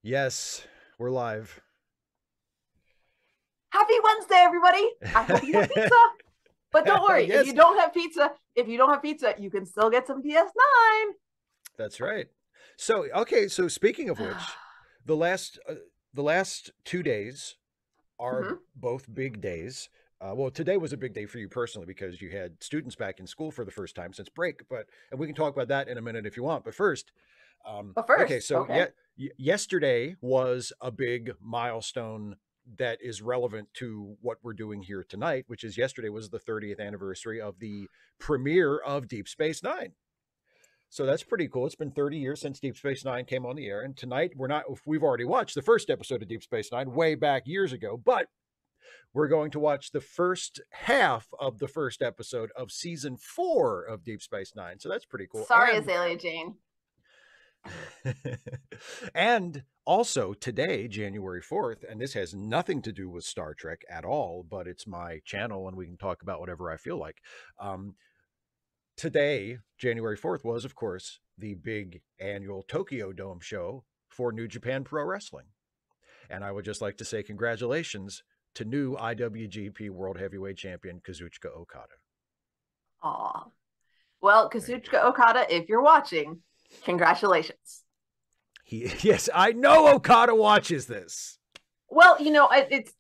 Yes, we're live. Happy Wednesday, everybody. I hope you have pizza. But don't worry, Yes, if you don't have pizza, you can still get some DS9. that's right. So, okay, so speaking of which, the last uh, the last 2 days are Mhm. both big days. Well, today was a big day for you personally because you had students back in school for the first time since break, but and we can talk about that in a minute if you want. But first, But okay, first, so okay. yesterday was a big milestone that is relevant to what we're doing here tonight, which is yesterday was the 30th anniversary of the premiere of Deep Space Nine. So that's pretty cool. It's been 30 years since Deep Space Nine came on the air. And tonight, we've already watched the first episode of Deep Space Nine way back years ago, but we're going to watch the first half of the first episode of season 4 of Deep Space Nine. So that's pretty cool. Sorry, Azalea Jane. And also today, January 4th, and this has nothing to do with Star Trek at all, but it's my channel and we can talk about whatever I feel like. Today, January 4th, was, of course, the big annual Tokyo Dome show for New Japan Pro Wrestling. And I would just like to say congratulations to new IWGP World Heavyweight Champion Kazuchika Okada. Aw. Well, Kazuchika Okada, if you're watching, congratulations. Yes, I know Okada watches this. Well, it's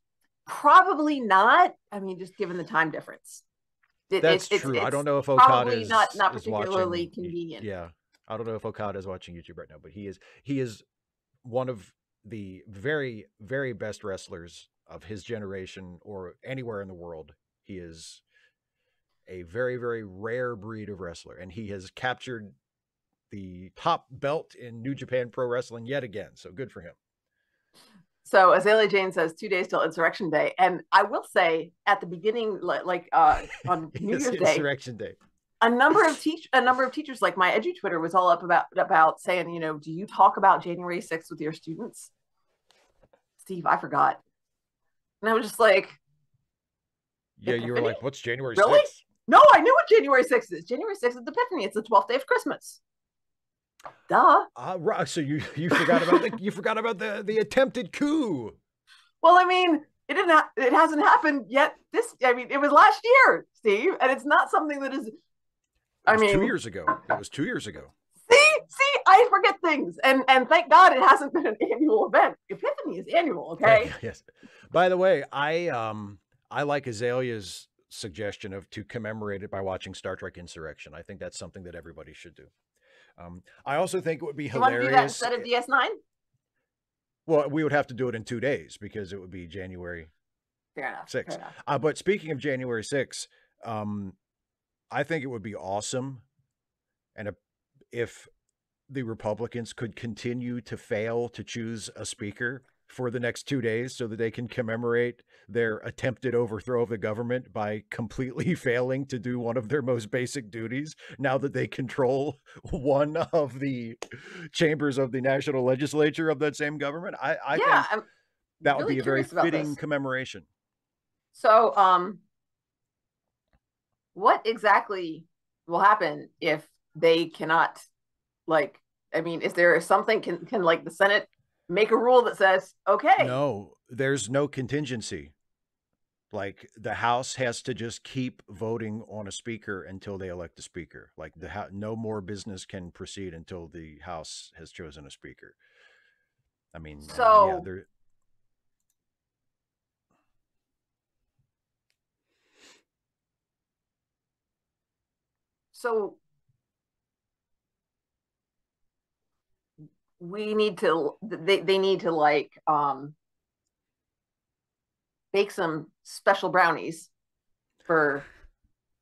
probably not. I mean, just given the time difference. That's true. I don't know if Okada probably is not watching. particularly convenient. Yeah, I don't know if Okada is watching YouTube right now, but he is one of the very, very best wrestlers of his generation or anywhere in the world. He is a very, very rare breed of wrestler, and he has captured the top belt in New Japan Pro Wrestling yet again. So good for him. So Azalea Jane says 2 days till Insurrection Day, and I will say at the beginning, on New Year's Day, Insurrection Day, a number of teachers, like my edu Twitter, was all up about saying, do you talk about January 6th with your students? Steve, I forgot, and I was just like, yeah, Epiphany? You were like, what's January 6th? Really? No, I knew what January 6th is. January 6th is Epiphany. It's the 12th day of Christmas. Duh. Right. So you forgot about the attempted coup. Well, I mean, it hasn't happened yet. It was last year, Steve, and it's not something that is. It was 2 years ago. It was 2 years ago. See, I forget things, and thank God it hasn't been an annual event. Epiphany is annual, okay? Yes. By the way, I like Azalea's suggestion to commemorate it by watching Star Trek Insurrection. I think that's something that everybody should do. I also think it would be hilarious. You want to do that instead of DS9? Well, we would have to do it in 2 days because it would be January 6th. But speaking of January 6th, I think it would be awesome, and if the Republicans could continue to fail to choose a speaker for the next 2 days so that they can commemorate their attempted overthrow of the government by completely failing to do one of their most basic duties now that they control one of the chambers of the national legislature of that same government. I think that would be a very fitting commemoration. So, what exactly will happen if they cannot, is there something, can like the Senate make a rule that says, okay? No, there's no contingency. Like the House has to just keep voting on a speaker until they elect a speaker. Like no more business can proceed until the House has chosen a speaker. I mean, so yeah, so they need to bake some special brownies for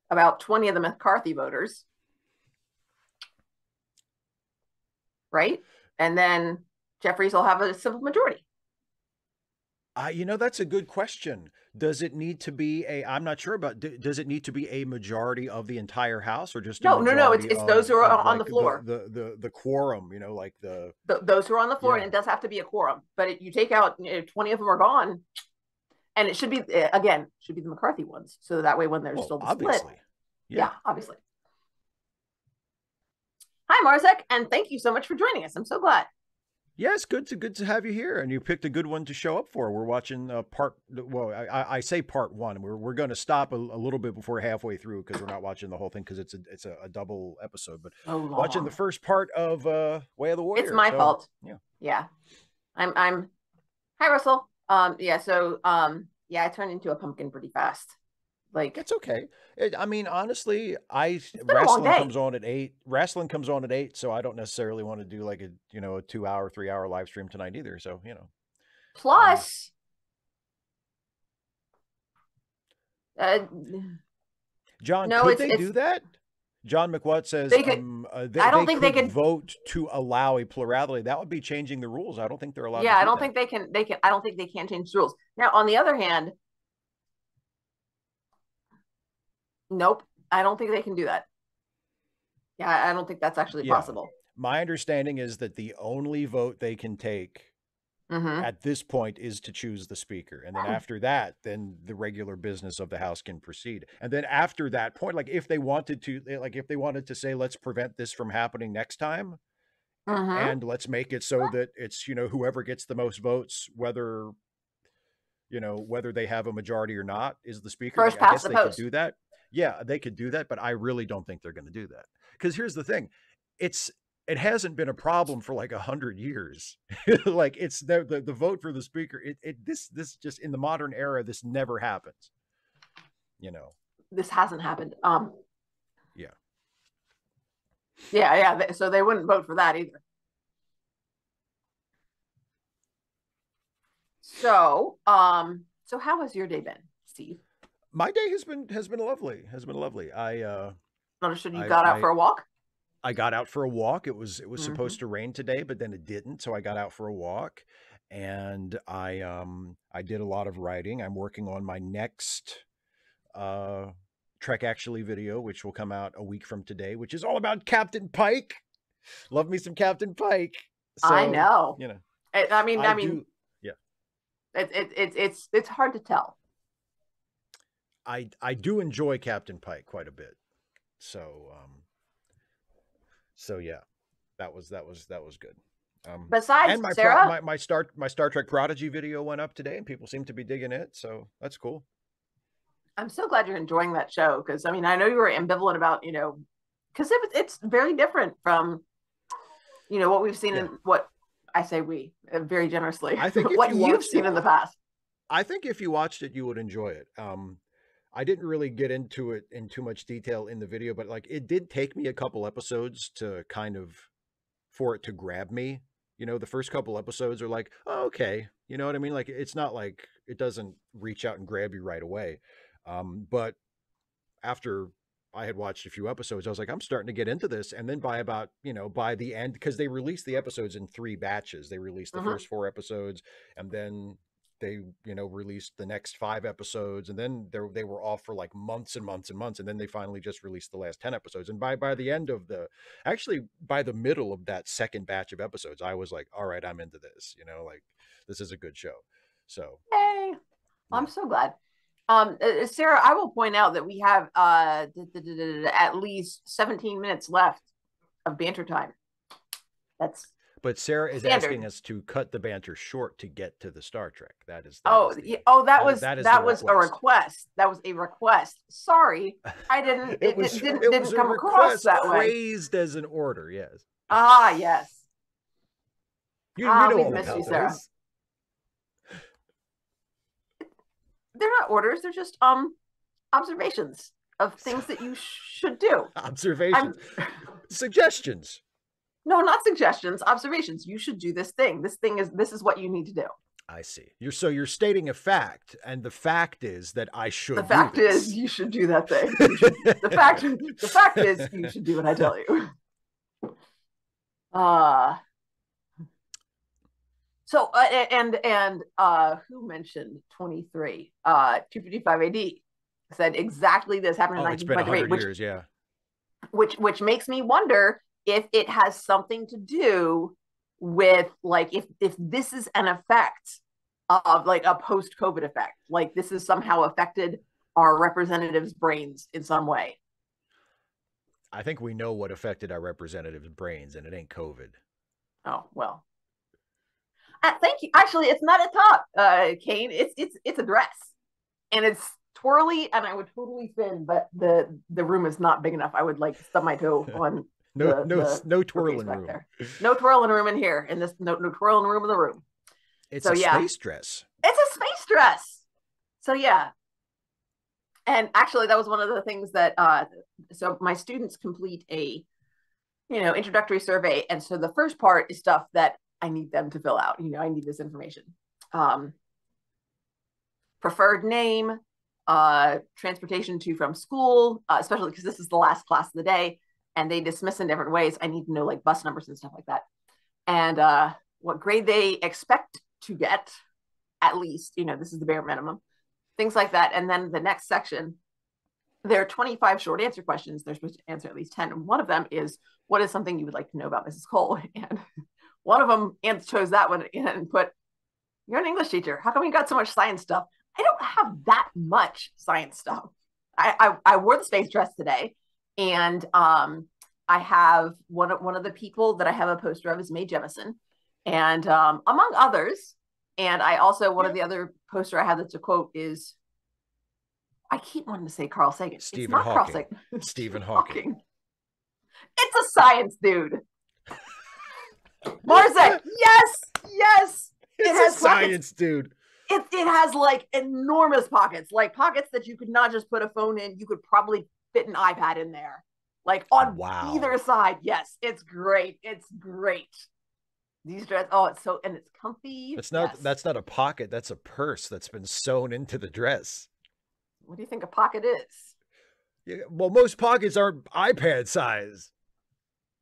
about 20 of the McCarthy voters, right? And then Jeffries will have a simple majority. That's a good question. Does it need to be I'm not sure about, does it need to be a majority of the entire House or just no, it's those who are on the floor. The quorum, like those who are on the floor, and it does have to be a quorum. But you take out 20 of them are gone, and it should be the McCarthy ones. So that way, when there's still the split, obviously. Hi, Marzek, and thank you so much for joining us. I'm so glad. Yes, good to have you here, and you picked a good one to show up for. We're watching part. Well, I say part one. We're going to stop a little bit before halfway through because we're not watching the whole thing because it's a double episode. But So watching the long. first part of Way of the It's Warrior. my So fault. yeah, Yeah. I'm Hi Russell. Yeah, so yeah, I turned into a pumpkin pretty fast. Like it's okay. I mean, honestly, it's been a long wrestling day. comes on at 8. Wrestling comes on at 8, so I don't necessarily want to do like a 2 hour, 3 hour live stream tonight either. So um, Plus, uh, John, no, could they it's do that? John McWhat says they could. they I don't they think they could could. vote to allow a plurality. That would be changing the rules. I don't think they're allowed to Yeah, I do don't that. think they can. They can. I don't think they can change the rules. Now, on the other hand, nope. I don't think they can do that. Yeah, I don't think that's actually Yeah. possible. My understanding is that the only vote they can take at this point is to choose the speaker. And then after that, then the regular business of the House can proceed. And then after that point, like if they wanted to say, let's prevent this from happening next time, and let's make it so that it's, whoever gets the most votes, whether they have a majority or not, is the speaker. First Like, I past guess the they could post. do that. Yeah, they could do that, but I really don't think they're going to do that. Because here's the thing, it hasn't been a problem for like 100 years. Like it's the vote for the speaker. This just in the modern era, this never happens. This hasn't happened. Yeah. Yeah. So they wouldn't vote for that either. So how has your day been, Steve? My day has been lovely. Has been lovely. Understood you I got out I for a walk. I got out for a walk. It was supposed to rain today, but then it didn't. So I got out for a walk, and I did a lot of writing. I'm working on my next uh Trek Actually video, which will come out a week from today, which is all about Captain Pike. Love me some Captain Pike. I So, know. I mean, I do. Yeah, it's hard to tell. I do enjoy Captain Pike quite a bit. So, yeah, that was good. Besides And Sarah, my Star Trek Prodigy video went up today, and people seem to be digging it. So that's cool. I'm so glad you're enjoying that show because I mean I know you were ambivalent about because it's very different from what we've seen Yeah. in what I say we very generously I think what you've seen in the past. I think if you watched it, you would enjoy it. I didn't really get into it in too much detail in the video, but like it did take me a couple episodes to kind of for it to grab me. The first couple episodes are like, oh, okay, you know what I mean? Like it's not like it doesn't reach out and grab you right away. But after I had watched a few episodes, I was like, I'm starting to get into this. And then by about, by the end, because they released the episodes in 3 batches. They released the first 4 episodes, and then they, released the next 5 episodes, and then they were off for like months and months and months, and then they finally just released the last 10 episodes. And by the end of by the middle of that second batch of episodes, I was like, all right, I'm into this. Like this is a good show. So, Hey, yeah. I'm so glad. Sarah, I will point out that we have at least 17 minutes left of banter time. But Sarah is standard. asking us to cut the banter short to get to the Star Trek. That was a request. That was a request. Sorry, I didn't. it didn't come across that way. Phrased as an order, yes. Ah, yes. You know we've missed you, Sarah. They're not orders. They're just observations of things that you should do. Observations, suggestions. No, not suggestions. Observations. You should do this thing. This is what you need to do. I see. You're stating a fact, and the fact is that I should. The fact is you should do that thing. the fact is you should do what I tell you. So who mentioned 23? 255 AD said exactly this happened in 1923. It's been 100 years, yeah. Which makes me wonder if it has something to do with like if this is an effect of like a post-COVID effect, like this has somehow affected our representatives' brains in some way. I think we know what affected our representatives' brains, and it ain't COVID. Oh, well. Thank you. Actually, it's not a top, Kane. It's a dress, and it's twirly, and I would totally fin, but the room is not big enough. I would like stub my toe on no twirling room. There. No twirling room in here. In this no twirling room in the room. It's a space dress. It's a space dress. So yeah. And actually, that was one of the things that so my students complete a introductory survey, and so the first part is stuff that I need them to fill out. I need this information. Preferred name, transportation to from school, especially because this is the last class of the day, and they dismiss in different ways. I need to know like bus numbers and stuff like that, and what grade they expect to get, at least. This is the bare minimum. Things like that. And then the next section, there are 25 short answer questions. They're supposed to answer at least 10. And one of them is, what is something you would like to know about Mrs. Cole? And one of them chose that one and put, you're an English teacher. How come you got so much science stuff? I don't have that much science stuff. I wore the space dress today. And I have one of the people that I have a poster of is Mae Jemison. And among others, and I also, one of the other poster I have that's a quote is, I keep wanting to say Carl Sagan. Stephen Hawking. Carl Sagan. Stephen Hawking. It's a science dude. Marzek, yes. It's a science dude. It has like enormous pockets, like pockets that you could not just put a phone in. You could probably fit an iPad in there, like on either side. Yes, it's great. It's great. These dress, and it's comfy. That's not a pocket. That's a purse that's been sewn into the dress. What do you think a pocket is? Yeah, well, most pockets aren't iPad size.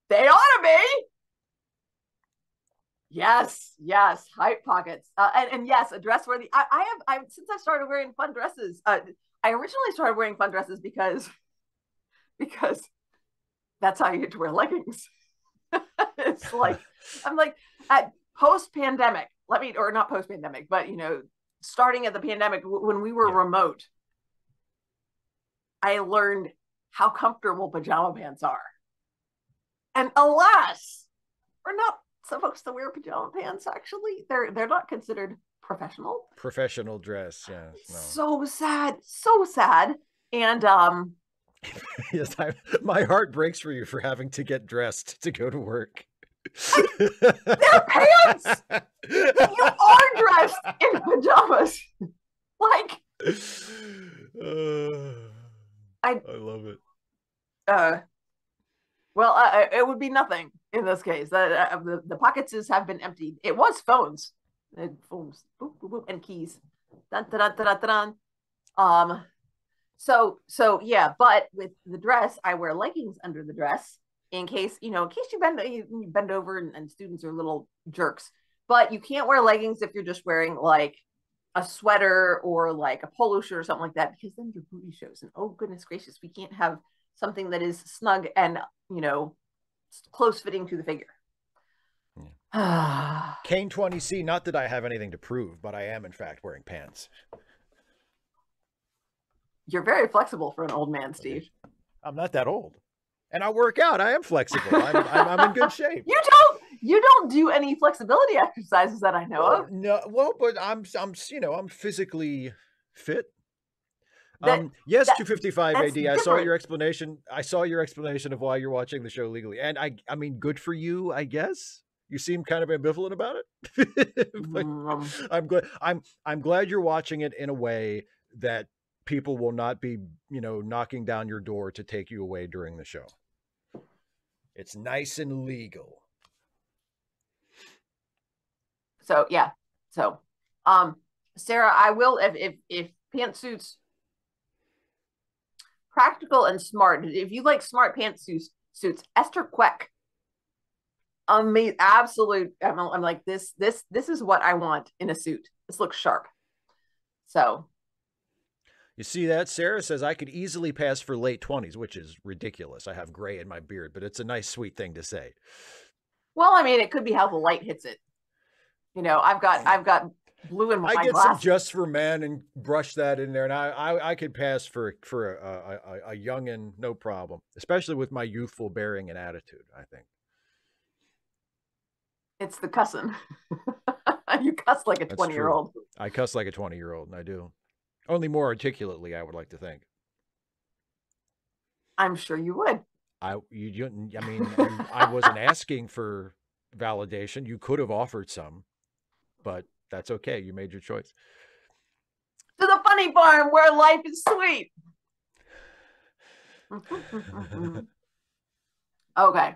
They ought to be. Yes, hype pockets, and yes, a dress worthy. I since I started wearing fun dresses. I originally started wearing fun dresses because that's how you get to wear leggings. It's like, I'm like, at post-pandemic, or not post-pandemic, but starting at the pandemic, when we were remote, I learned how comfortable pajama pants are. And alas, we're not supposed to wear pajama pants. Actually, they're not considered professional dress. Yeah, no. So sad. And yes, my heart breaks for you for having to get dressed to go to work. They're pants. You are dressed in pajamas. Like, I love it. Well, it would be nothing in this case. The pockets have been emptied. It was phones, phones, boop, boop, boop, and keys. Dun, dun, dun, dun, dun. So yeah, but with the dress, I wear leggings under the dress in case you bend over and students are little jerks. But you can't wear leggings if you're just wearing like a sweater or like a polo shirt or something like that, because then your booty shows. And oh goodness gracious, we can't have something that is snug and close fitting to the figure. Yeah. Kane 20C, not that I have anything to prove, but I am in fact wearing pants. You're very flexible for an old man, Steve. I'm not that old, and I work out. I am flexible. I'm in good shape. You don't do any flexibility exercises that I know of. No, well, but I'm physically fit. Yes, 255 AD. I saw your explanation. I saw your explanation of why you're watching the show legally, and I mean, good for you, I guess. You seem kind of ambivalent about it. I'm glad you're watching it in a way that people will not be, knocking down your door to take you away during the show. It's nice and legal. So yeah. So, Sarah, I will if pantsuits, practical and smart. If you like smart pantsuits, Esther Queck. Amazing, absolute. I'm like this is what I want in a suit. This looks sharp. So. You see that? Sarah says I could easily pass for late 20s, which is ridiculous. I have gray in my beard, but it's a nice, sweet thing to say. Well, I mean, it could be how the light hits it. I've got blue in my I get glasses. some Just for Men and brush that in there, and I could pass for a youngin', no problem, especially with my youthful bearing and attitude, I think. It's the cussing. You cuss like a That's 20-year-old. true. I cuss like a 20-year-old, and I do. Only more articulately, I would like to think. I'm sure you would. I wasn't asking for validation. You could have offered some, but that's okay. You made your choice. To the funny farm where life is sweet. Okay.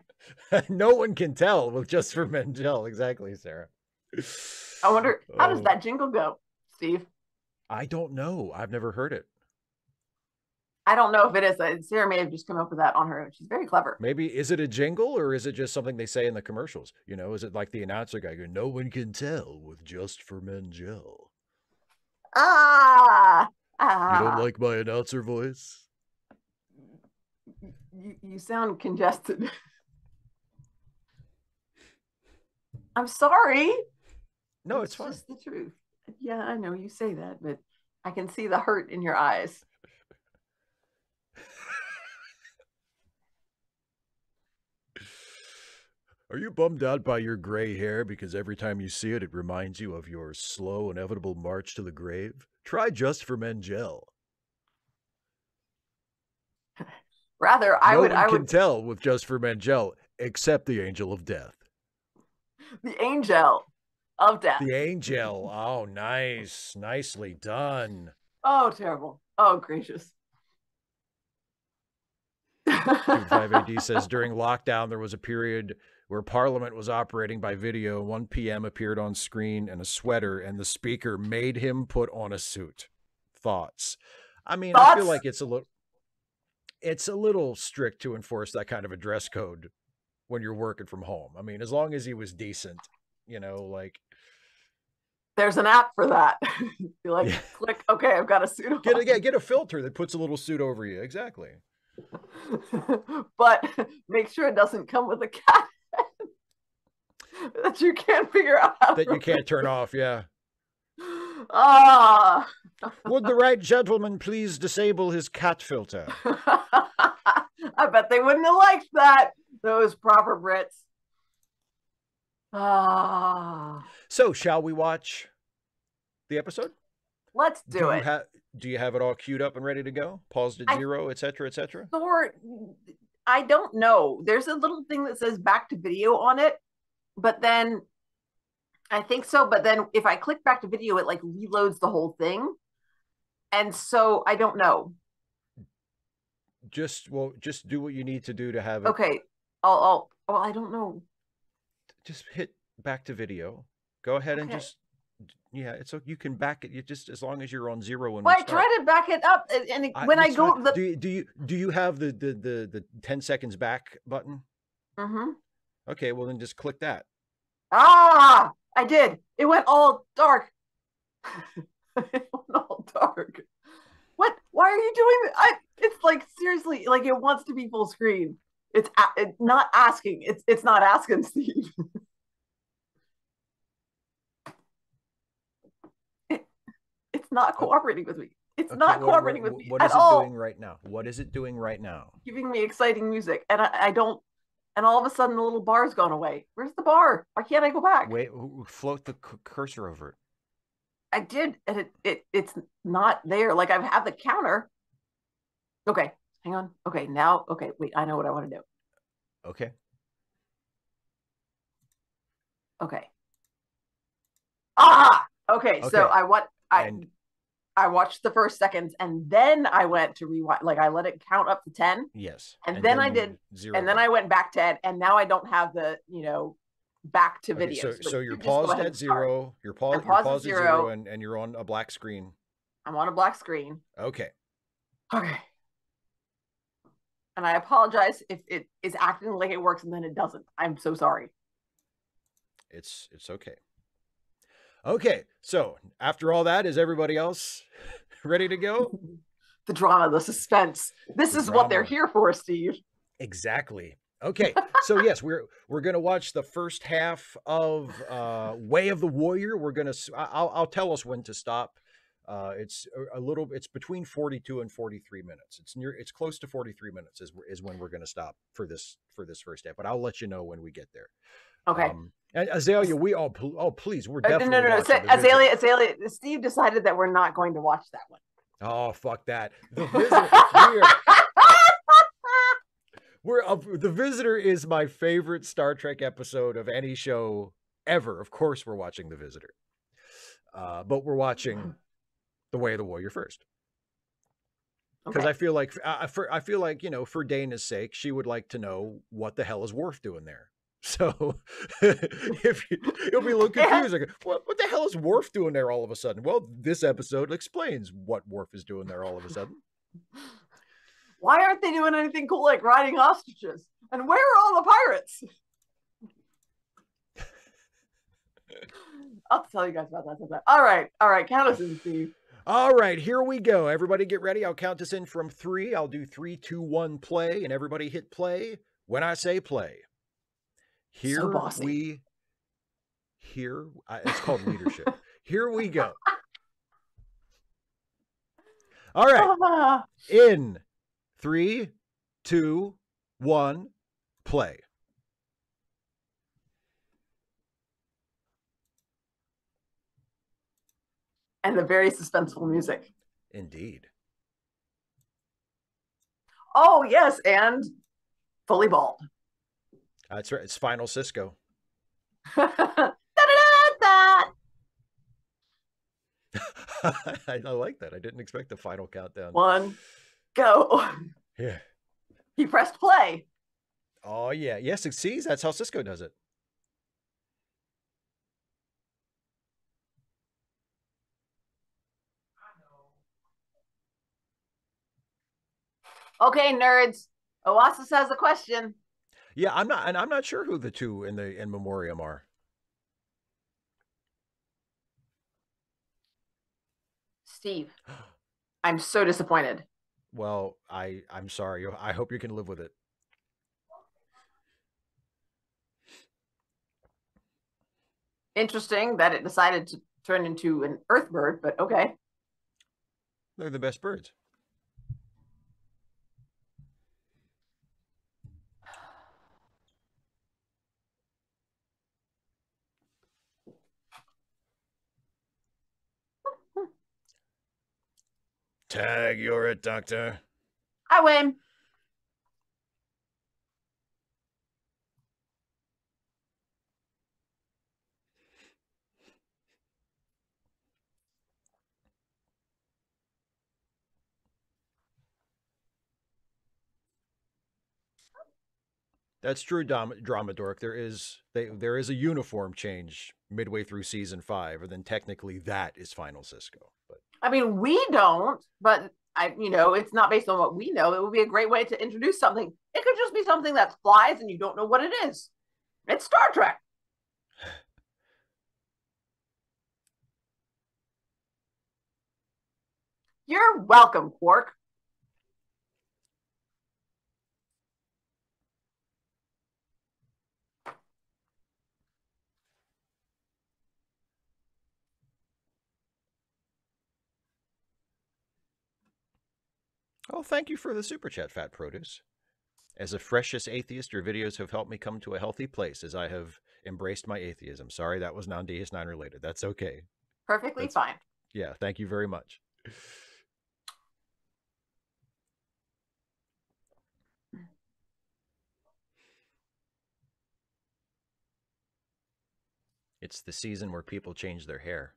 No one can tell with Just for Men gel. Exactly, Sarah. I wonder, how does that jingle go, Steve? I don't know. I've never heard it. I don't know if it is. Sarah may have just come up with that on her own. She's very clever. Maybe, is it a jingle or is it just something they say in the commercials? Is it like the announcer guy going, no one can tell with Just for Men gel? You don't like my announcer voice? You sound congested. I'm sorry. No, it's fine. Just the truth. Yeah, I know you say that, but I can see the hurt in your eyes. Are you bummed out by your gray hair because every time you see it, it reminds you of your slow, inevitable march to the grave? Try Just for Men gel. Rather, I would tell with Just for Men gel, except the angel of death. The angel of death. The angel. Oh, nice. Nicely done. Oh, terrible. Oh, gracious. Dude 5AD says, during lockdown, there was a period where Parliament was operating by video. 1 p.m. appeared on screen in a sweater, and the speaker made him put on a suit. Thoughts? I mean, I feel like it's a little strict to enforce that kind of a dress code when you're working from home. I mean, as long as he was decent, like. There's an app for that. You like, click, okay, I've got a suit on. Get a filter that puts a little suit over you. Exactly. But make sure it doesn't come with a cat that you can't figure out how that you can't turn off. Yeah. Would the right gentleman please disable his cat filter? I bet they wouldn't have liked that, those proper Brits. So shall we watch the episode? Let's do it. Do you have it all queued up and ready to go? Paused at 0, etc., etc.? I don't know. There's a little thing that says back to video on it, but then I think so. But then if I click back to video, it like reloads the whole thing. And so I don't know. Just do what you need to do to have it. Okay. I don't know. Just hit back to video. Go ahead and just. Yeah, it's so you can back it. You just, as long as you're on 0 when. Well, I try to back it up, and when I go, do you have the 10 seconds back button? Mm-hmm. Okay, well then just click that. I did. It went all dark. It went all dark. What? Why are you doing that? It's like, seriously, like it wants to be full screen. It's not asking. It's not asking, Steve. It's not cooperating with me. It's not cooperating with me at all. What is it doing right now? What is it doing right now? Giving me exciting music, and I don't. And all of a sudden, the little bar's gone away. Where's the bar? Why can't I go back? Wait, float the cursor over it. I did, and it's not there. Like I have the counter. Okay, hang on. Okay, now. Okay, wait. I know what I want to do. Okay. Okay. Okay. So I watched the first seconds, and then I went to rewind. Like I let it count up to 10. Yes. And then I did 0. And then I went back 10, and now I don't have the back to video. So you're paused at 0. You're paused at 0, and you're on a black screen. I'm on a black screen. Okay. Okay. And I apologize if it is acting like it works and then it doesn't. I'm so sorry. It's okay. Okay, so after all that, is everybody else ready to go? The drama, the suspense. This is what they're here for, Steve. Exactly. Okay, so yes, we're gonna watch the first half of Way of the Warrior. We're gonna. I'll tell us when to stop. It's it's between 42 and 43 minutes. It's close to 43 minutes is when we're gonna stop for this first half. But I'll let you know when we get there. Okay. And Azalea, we all oh please, we're No, no, definitely no, no. watching the Azalea, Visitor. Azalea. Steve decided that we're not going to watch that one. Oh fuck that! The Visitor. We are. The Visitor is my favorite Star Trek episode of any show ever. Of course, we're watching the Visitor, but we're watching The Way of the Warrior first. Because Okay. I feel like for Dana's sake, she would like to know what the hell is Worf doing there. So if you'll be a little confused, like what the hell is Worf doing there all of a sudden? Well, this episode explains what Worf is doing there all of a sudden. Why aren't they doing anything cool like riding ostriches? And where are all the pirates? I'll tell you guys about that sometime. All right, count us in, Steve. All right, here we go. Everybody get ready. I'll count us in from 3. I'll do 3, 2, 1, play, and everybody hit play when I say play. Here so bossy. It's called leadership. Here we go. All right. In 3, 2, 1, play. And the very suspenseful music. Indeed. Oh, yes, and fully bald. That's right. It's Final Cisco. I like that. I didn't expect the final countdown. 1, go. Yeah. He pressed play. Oh, yeah. Yes, it sees. That's how Cisco does it. Okay, nerds. Oasis has a question. Yeah, I'm not sure who the two in memoriam are. Steve, I'm so disappointed. Well, I'm sorry. I hope you can live with it. Interesting that it decided to turn into an earth bird, but okay. They're the best birds. Tag, you're it, Doctor. Hi, Wayne. That's true, Drama Dork. There is a uniform change midway through season 5, and then technically that is Final Cisco. But I mean, we don't, but it's not based on what we know. It would be a great way to introduce something. It could just be something that flies and you don't know what it is. It's Star Trek. You're welcome, Quark. oh, thank you for the super chat, Fat Produce. As a freshest atheist, your videos have helped me come to a healthy place as I have embraced my atheism. Sorry, that was non-DS9 related. That's okay. Perfectly fine. Yeah, thank you very much. It's the season where people change their hair.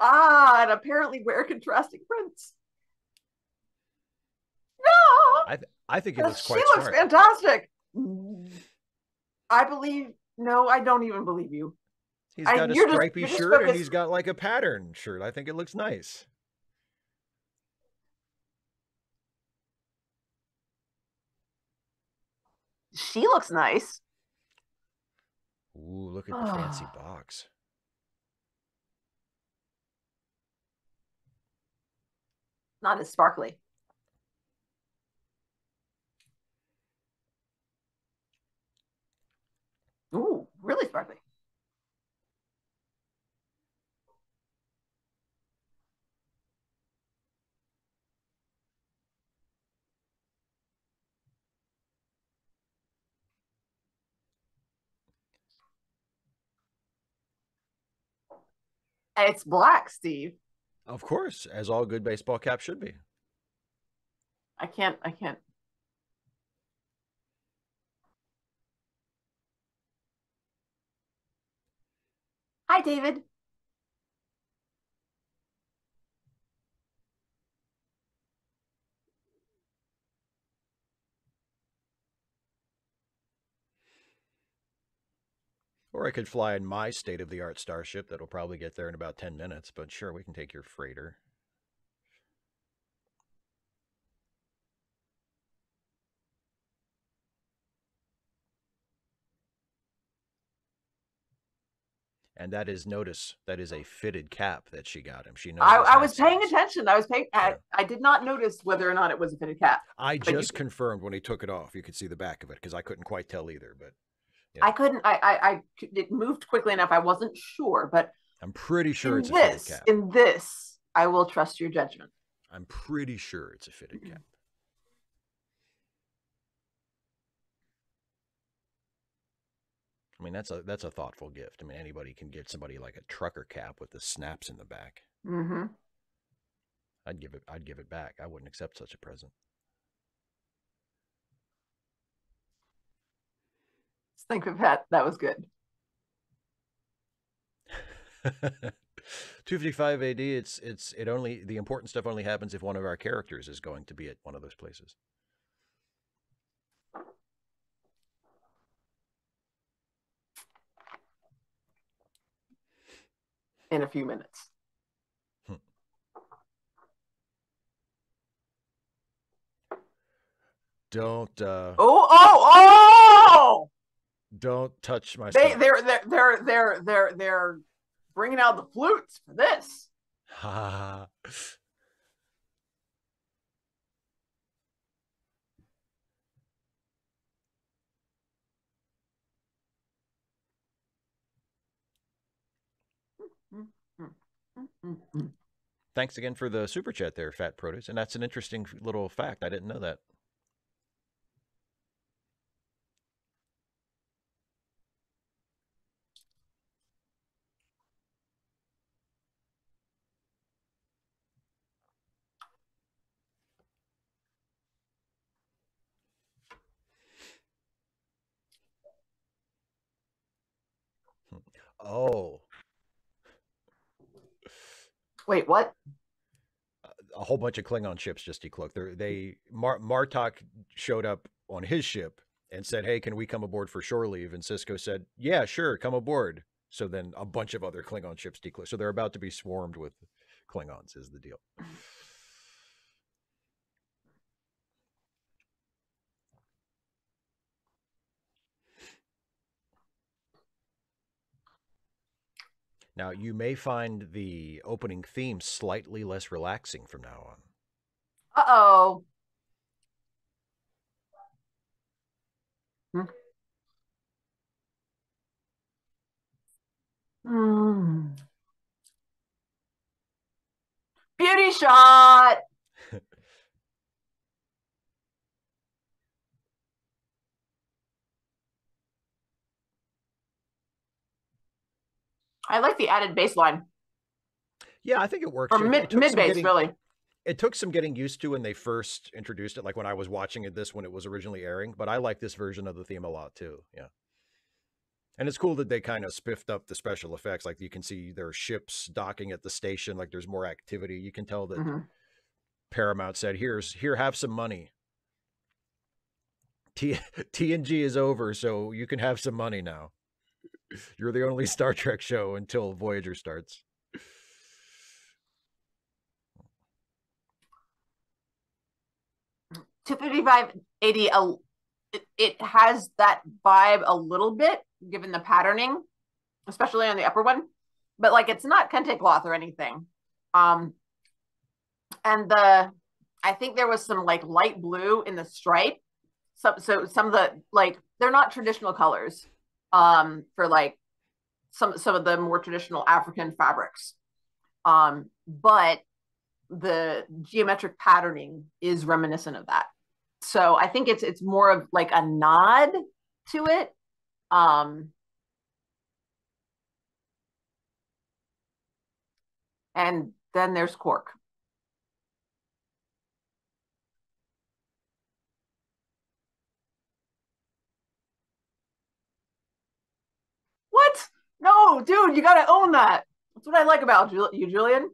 Ah, and apparently wear contrasting prints. No, I think it looks quite smart. She looks fantastic. I believe. No, I don't even believe you. He's got a stripy shirt and he's got like a pattern shirt. I think it looks nice. She looks nice. Ooh, look at the fancy box. Not as sparkly. Ooh, really sparkly. It's black, Steve. Of course, as all good baseball caps should be. I can't. Hi, David. Or I could fly in my state-of-the-art starship that'll probably get there in about 10 minutes, but sure, we can take your freighter. And that is, notice, that is a fitted cap that she got him. She knows I was paying attention. I was paying. Yeah. I did not notice whether or not it was a fitted cap. I just confirmed when he took it off. You could see the back of it because I couldn't quite tell either. But yeah. I couldn't. It moved quickly enough. I wasn't sure, but I'm pretty sure it's a fitted cap. In this, I will trust your judgment. I'm pretty sure it's a fitted cap. I mean, that's a thoughtful gift. I mean, anybody can get somebody like a trucker cap with the snaps in the back. Mm-hmm. I'd give it back. I wouldn't accept such a present. Think of that. That was good. 255 AD. It only, the important stuff only happens if one of our characters is going to be at one of those places. In a few minutes. Don't. Oh! Don't touch my stuff. They're bringing out the flutes for this. Ha. Thanks again for the super chat there, Fat Produce. And that's an interesting little fact. I didn't know that. Oh. Wait, what? A whole bunch of Klingon ships just decloaked. Martok showed up on his ship and said, "Hey, can we come aboard for shore leave?" And Cisco said, "Yeah, sure, come aboard." So then a bunch of other Klingon ships decloaked. So they're about to be swarmed with Klingons is the deal. Now, you may find the opening theme slightly less relaxing from now on. Uh-oh. Beauty shot. I like the added baseline. Yeah, I think it works. Or mid-bass, really. It took some getting used to when they first introduced it, like when I was watching it when it was originally airing. But I like this version of the theme a lot, too. Yeah. And it's cool that they kind of spiffed up the special effects. Like you can see there are ships docking at the station. Like there's more activity. You can tell that Paramount said, here, have some money. TNG is over, so you can have some money now. You're the only Star Trek show until Voyager starts. $255 80. It has that vibe a little bit, given the patterning, especially on the upper one. But like, it's not kente cloth or anything. And I think there was some like light blue in the stripe. So some of the, like, they're not traditional colors for like some of the more traditional African fabrics. But the geometric patterning is reminiscent of that. So I think it's more of like a nod to it. And then there's Quark. What? No, dude, you got to own that. That's what I like about you, Julian.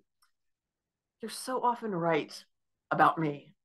You're so often right about me.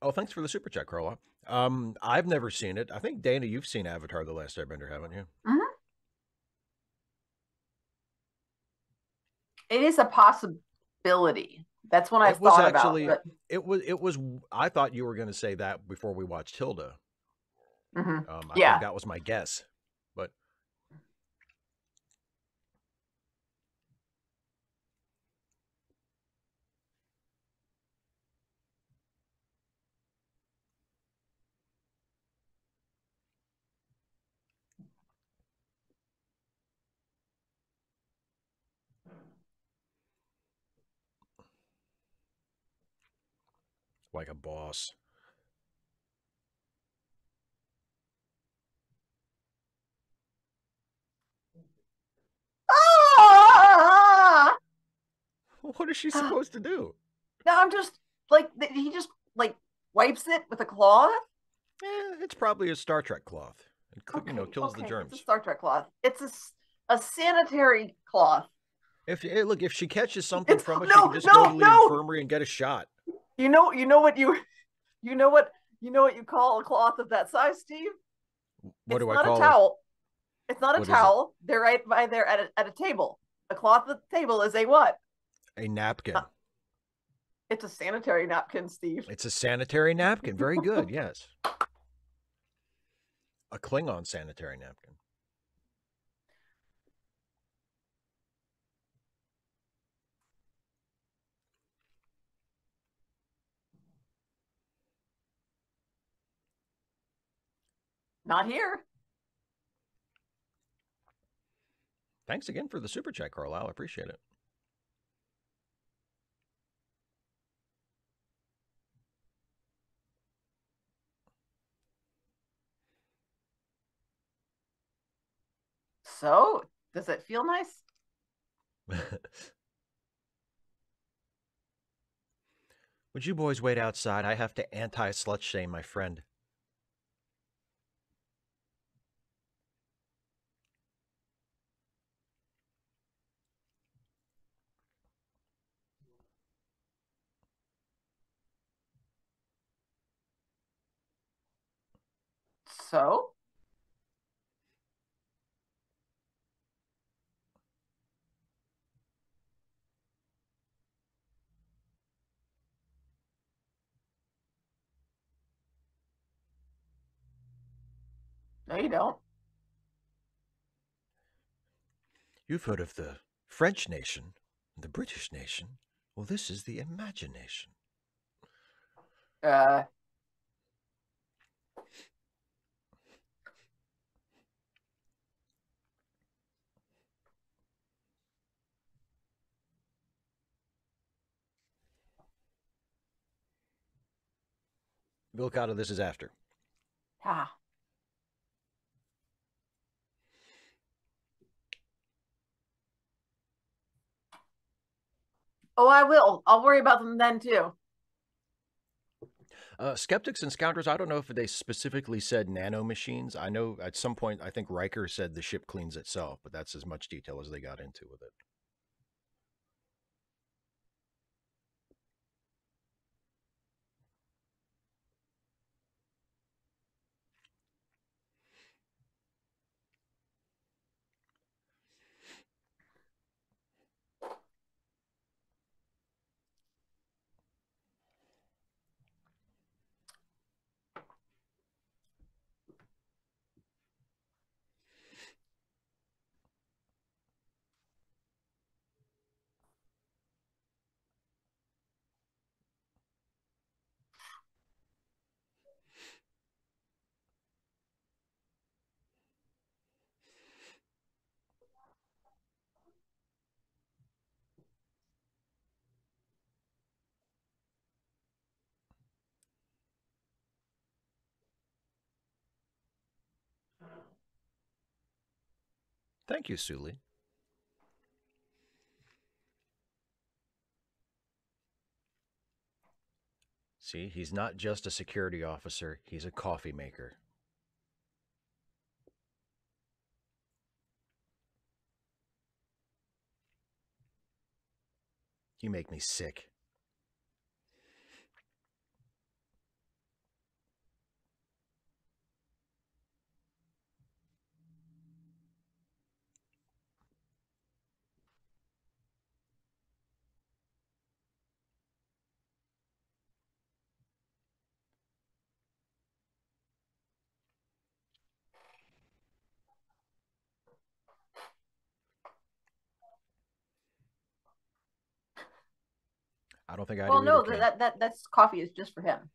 Oh, thanks for the super chat, Carla. I've never seen it. I think Dana, you've seen Avatar: The Last Airbender, haven't you? Mm-hmm. It is a possibility. That's what I've It was thought about. actually But it was. I thought you were going to say that before we watched Hilda. mm-hmm. I think Yeah, that was my guess, but like a boss. ah! What is she supposed to do? No, I'm just like he just like wipes it with a cloth. It's probably a Star Trek cloth. It Okay, kills the okay, it's a germs. Star Trek cloth. It's a sanitary cloth. If look, if she catches something It's from it, she can no, just go to no, the no. infirmary and get a shot. You know what you know what you call a cloth of that size, Steve? What It's do I not a call it? towel. It's not a What is it? towel. They're right by there at a table. A cloth at the table is a what? A napkin. It's a sanitary napkin, Steve. It's a sanitary napkin. Very good. Yes. A Klingon sanitary napkin. Not here. Thanks again for the super chat, Carlisle. I appreciate it. So, does it feel nice? Would you boys wait outside? I have to anti-slut shame my friend. So, no, you don't. You've heard of the French nation, the British nation. Well, this is the imagination. Uh, Vilcata, this is after. ah. Oh, I will. I'll worry about them then too. Skeptics and Scoundrels, I don't know if they specifically said nano machines. I know at some point, I think Riker said the ship cleans itself, but that's as much detail as they got into with it. Thank you, Suli. See, he's not just a security officer, he's a coffee maker. You make me sick. I don't think I Well, do either, no, Ken. that's coffee is just for him.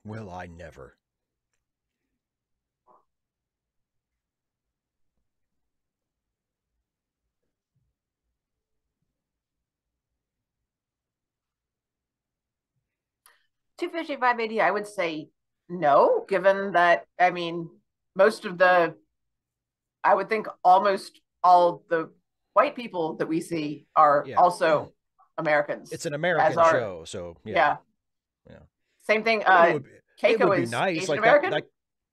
Will I never? $250, $580, I would say no, given that, I mean, most of the, I would think almost all the white people that we see are Yeah. also Americans, It's an as American are, show, so yeah. yeah. Yeah. Same thing. I mean, it would Keiko be is nice. Asian Like that American.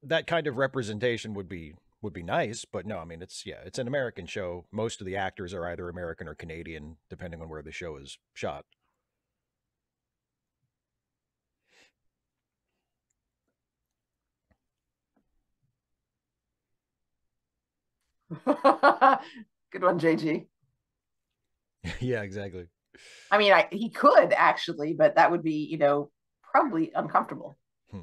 that kind of representation would be nice, but no, I mean it's an American show. Most of the actors are either American or Canadian, depending on where the show is shot. Good one, JG. Yeah, exactly. I mean, he could actually, but that would be, probably uncomfortable. Hmm.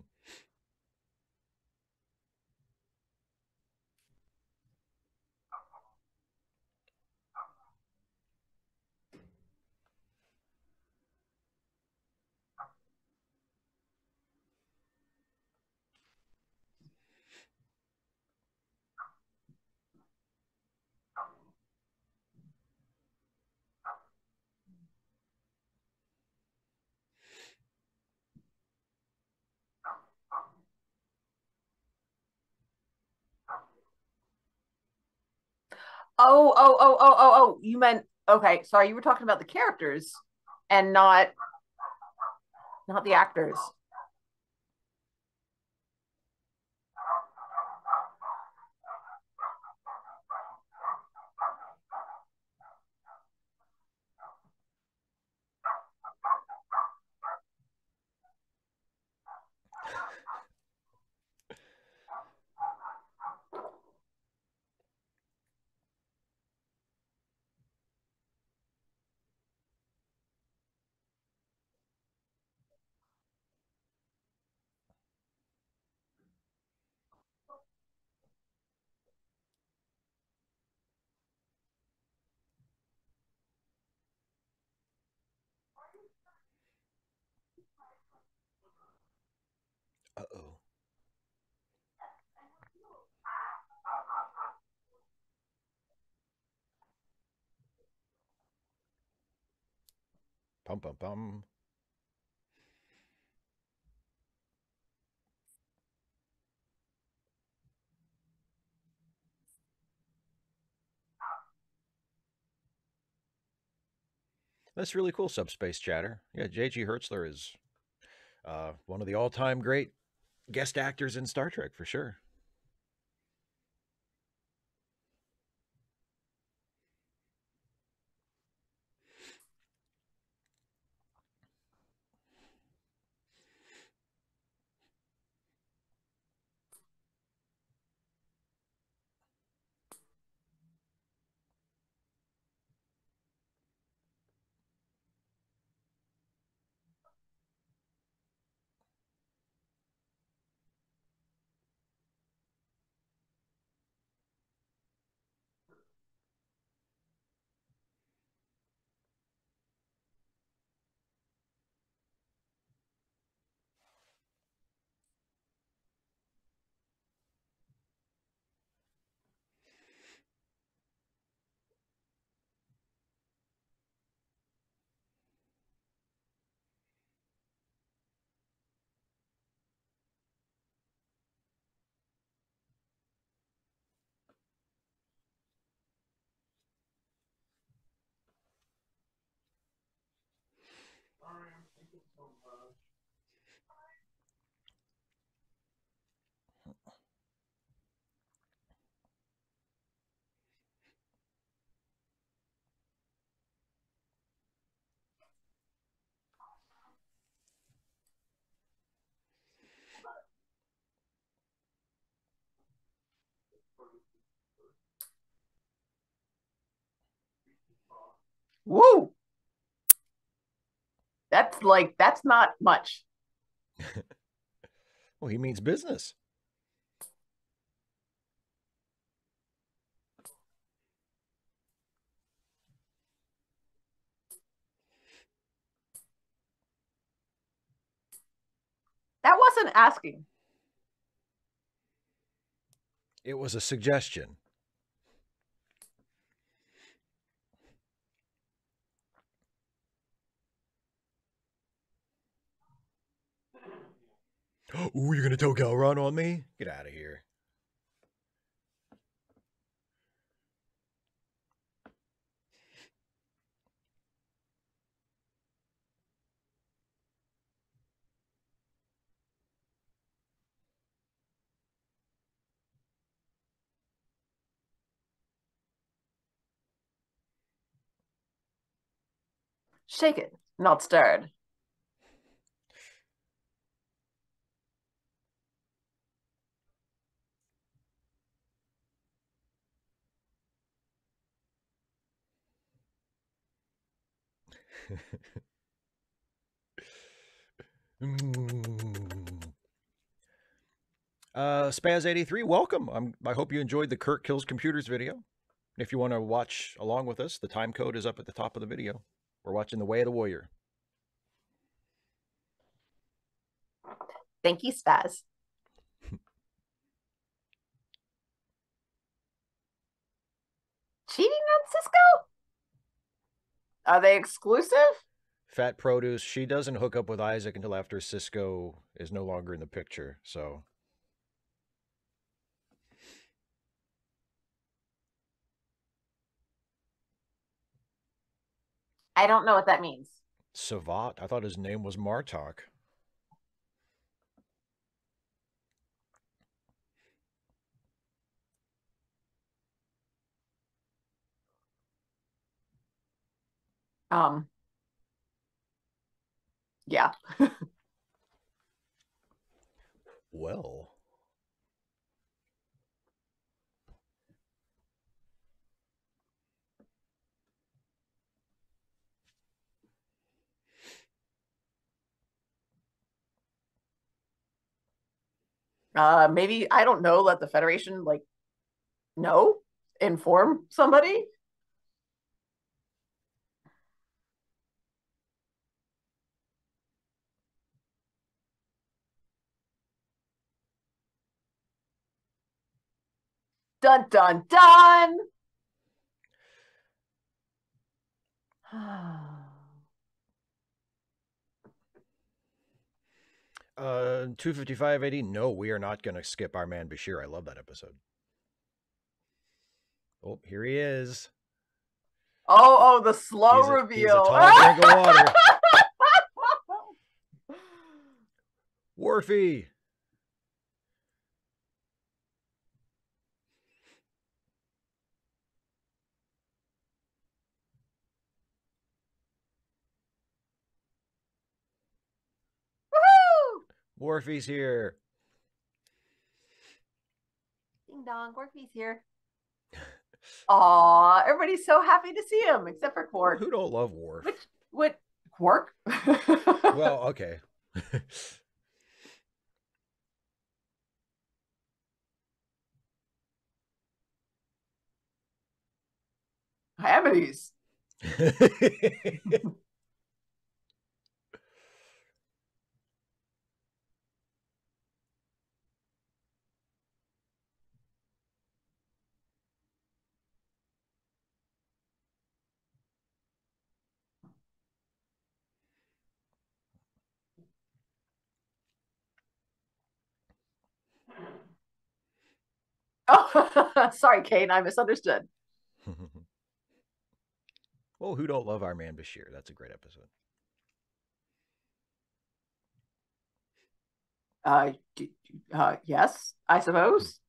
Oh. You meant okay. Sorry, you were talking about the characters and not the actors. Uh-oh. Pum pum pum. That's really cool, Subspace Chatter. Yeah, J.G. Hertzler is one of the all-time great guest actors in Star Trek for sure. Woo! That's not much. Well, he means business. That wasn't asking. It was a suggestion. Ooh, you're gonna tell Galron on me? Get out of here. Shake it, not stirred. Spaz83, welcome. I hope you enjoyed the Kirk Kills Computers video. If you want to watch along with us, the time code is up at the top of the video. We're watching The Way of the Warrior. Thank you, Spaz. Cheating on Cisco? Are they exclusive? Fat Produce, she doesn't hook up with Isaac until after Cisco is no longer in the picture, so. I don't know what that means. Savat? I thought his name was Martok. Yeah. Well. Maybe, I don't know, let the Federation inform somebody. Dun dun dun. 25580. No, we are not going to skip our man Bashir. I love that episode. Oh, here he is. Oh, the slow reveal. He's a tall drink of water. Worfy. Worfy's here. Ding dong, Worfy's here. Aw, everybody's so happy to see him, except for Quark. Who don't love Worf? What? Quark? Well, okay. Cavities. Oh, sorry, Kane. I misunderstood. Well, who don't love our man Bashir? That's a great episode. Yes, I suppose.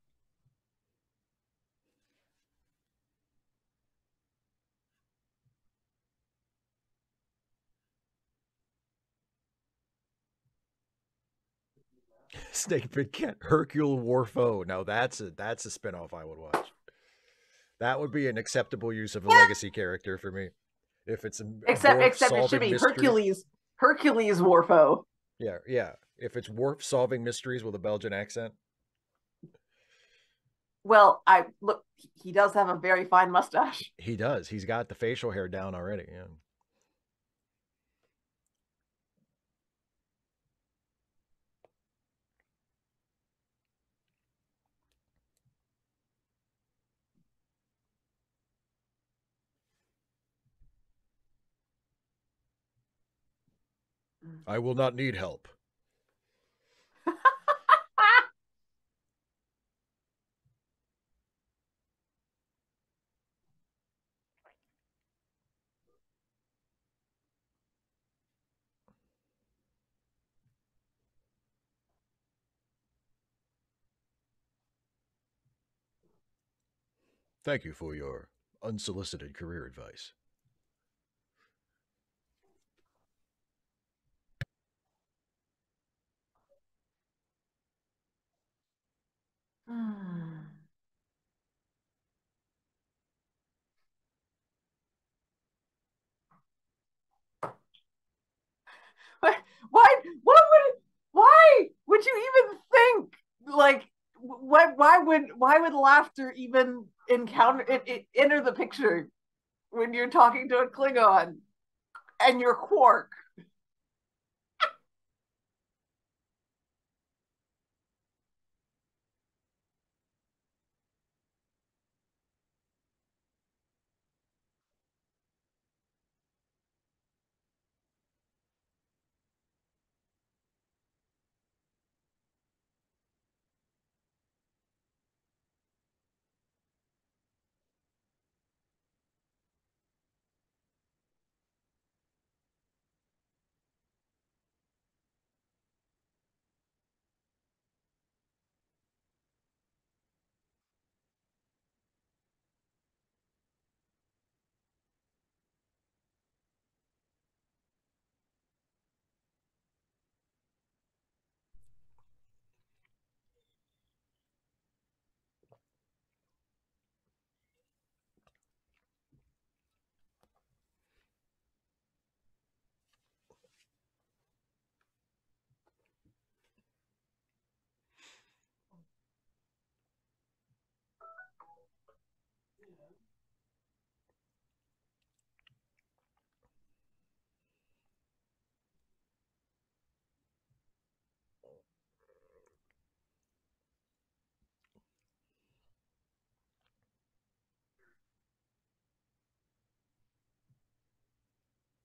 Snake Pit Cat, Hercule Warfo. Now that's a spinoff I would watch. That would be an acceptable use of a legacy character for me. If it's except it should be mysteries. Hercules Warfo. Yeah. If it's Worf solving mysteries with a Belgian accent. Well, I look. He does have a very fine mustache. He does. He's got the facial hair down already. Yeah. I will not need help. Thank you for your unsolicited career advice. Why would you even think like why would laughter even enter the picture when you're talking to a Klingon and you're Quark?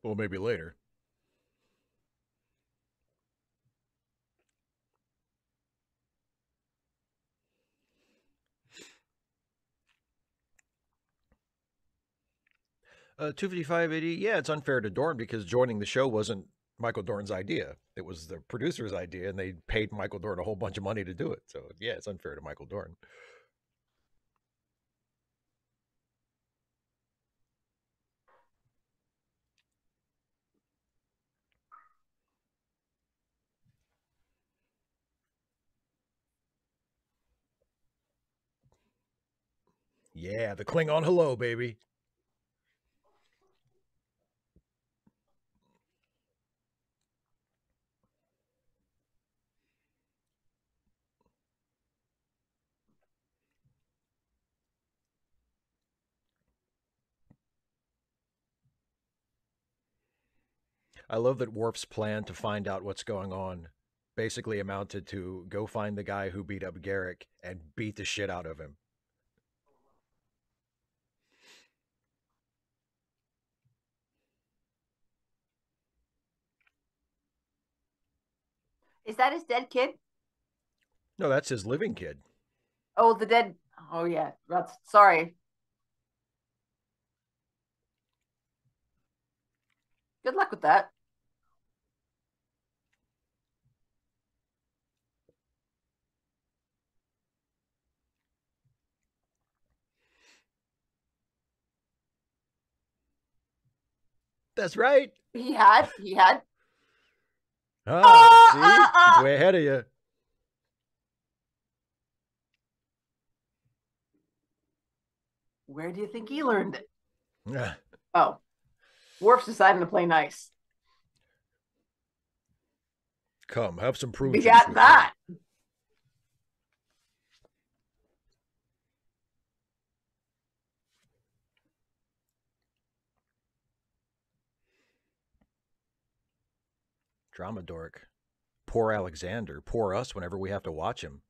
Well, maybe later. 25580. Yeah, it's unfair to Dorn because joining the show wasn't Michael Dorn's idea. It was the producer's idea, and they paid Michael Dorn a whole bunch of money to do it. So yeah, it's unfair to Michael Dorn. Yeah, the Klingon hello, baby. I love that Worf's plan to find out what's going on basically amounted to go find the guy who beat up Garrick and beat the shit out of him. Is that his dead kid? No, that's his living kid. Oh, the dead. Oh, yeah. That's sorry. Good luck with that. That's right. He had. See? He's way ahead of you. Where do you think he learned it? Oh, Worf's deciding to play nice. Come, have some prune We juice got with that. me. Drama dork. Poor Alexander. Poor us whenever we have to watch him.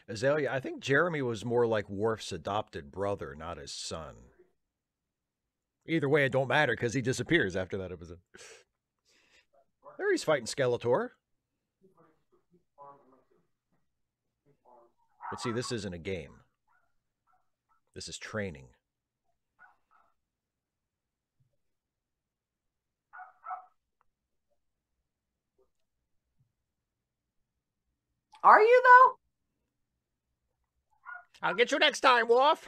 Azalea, I think Jeremy was more like Worf's adopted brother, not his son. Either way, it don't matter because he disappears after that episode. There he's fighting Skeletor. But see, this isn't a game. This is training. Are you, though? I'll get you next time, Worf.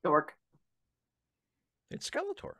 Dork. It's Skeletor.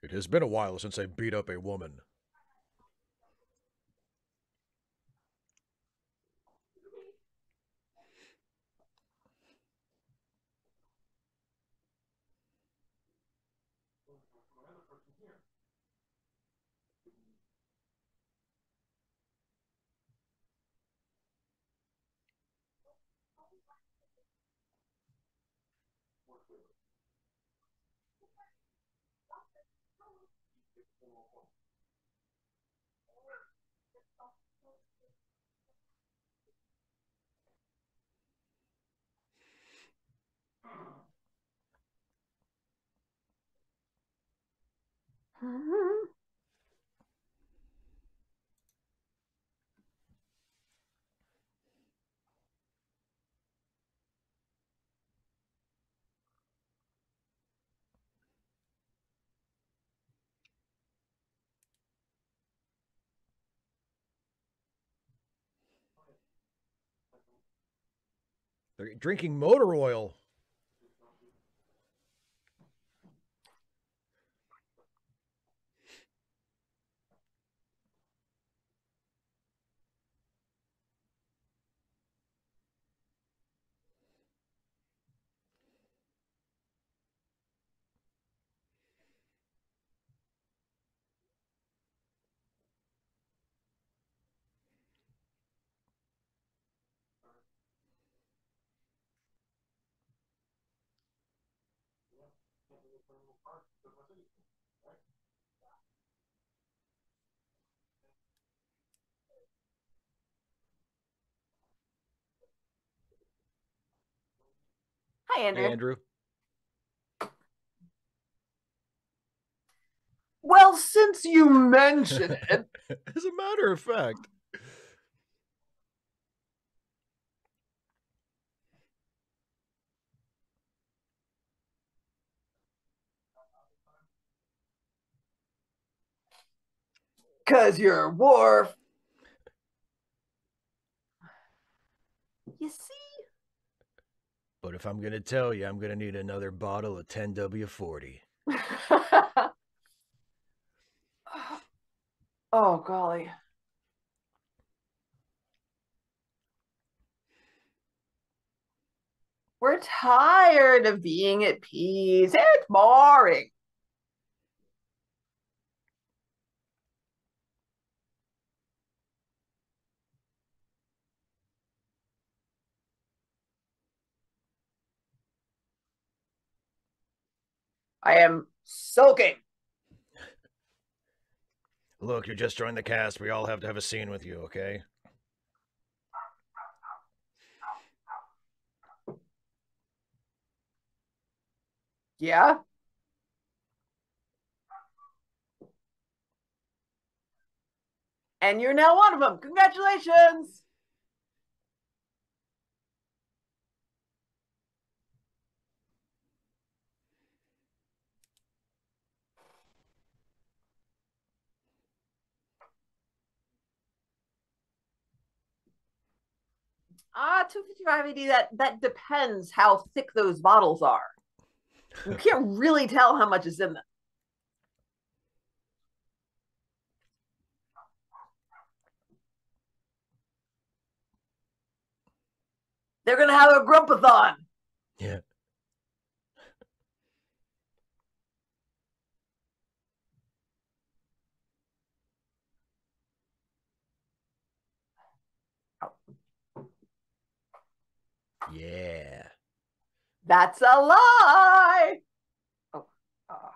It has been a while since I beat up a woman. They're drinking motor oil. Hi, Andrew. Hey, Andrew. Well, since you mention it. As a matter of fact. Because you're Worf. You see? But if I'm going to tell you, I'm going to need another bottle of 10W40. Oh, golly. We're tired of being at peace. It's boring. I am soaking. Look, you just joined the cast. We all have to have a scene with you, okay? Yeah? And you're now one of them. Congratulations. Ah, 255 AD, that depends how thick those bottles are. You can't really tell how much is in them. They're going to have a grumpathon. Yeah. Yeah. That's a lie. Oh, oh.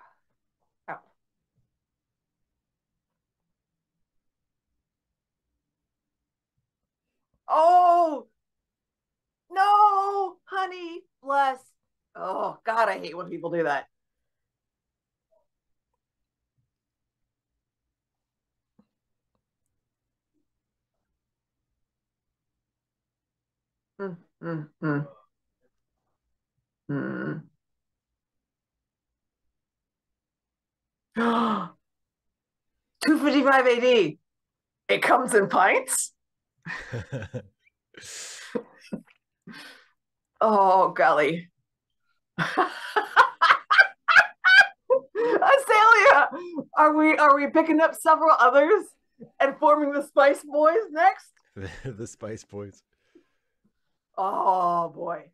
Oh, no, honey, bless. Oh, God, I hate when people do that. Mm, mm, mm. Mm. 255 AD. It comes in pints? Oh, golly. Azalea, are we picking up several others and forming the Spice Boys next? The Spice Boys. Oh boy.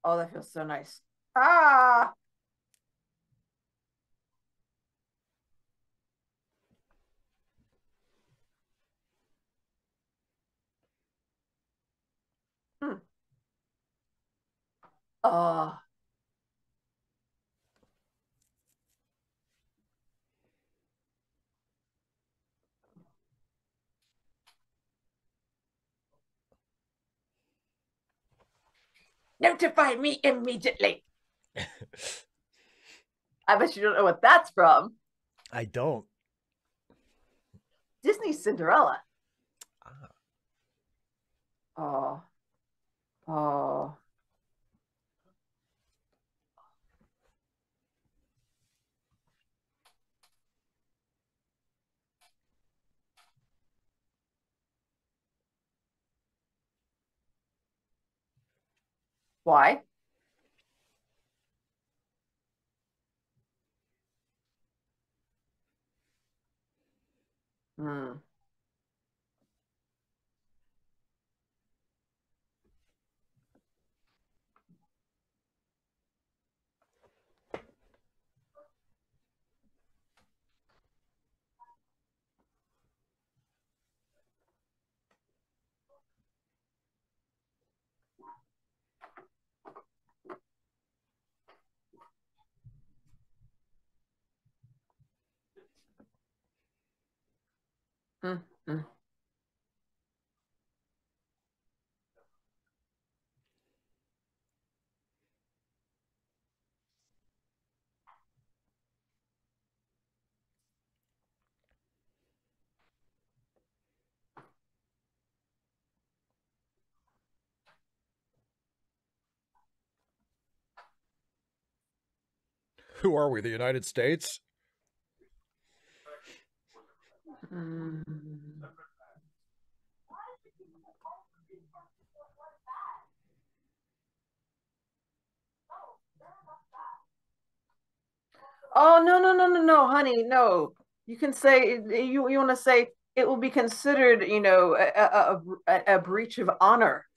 Oh, that feels so nice. Ah. Oh. Notify me immediately. I bet you don't know what that's from. I don't. Disney's Cinderella. Ah. Oh. Oh. Why? Hmm. Hmm. Hmm. Who are we? The United States? Hmm. Oh, no, no, no, no, no, honey, no. You can say you want to say it will be considered, a breach of honor.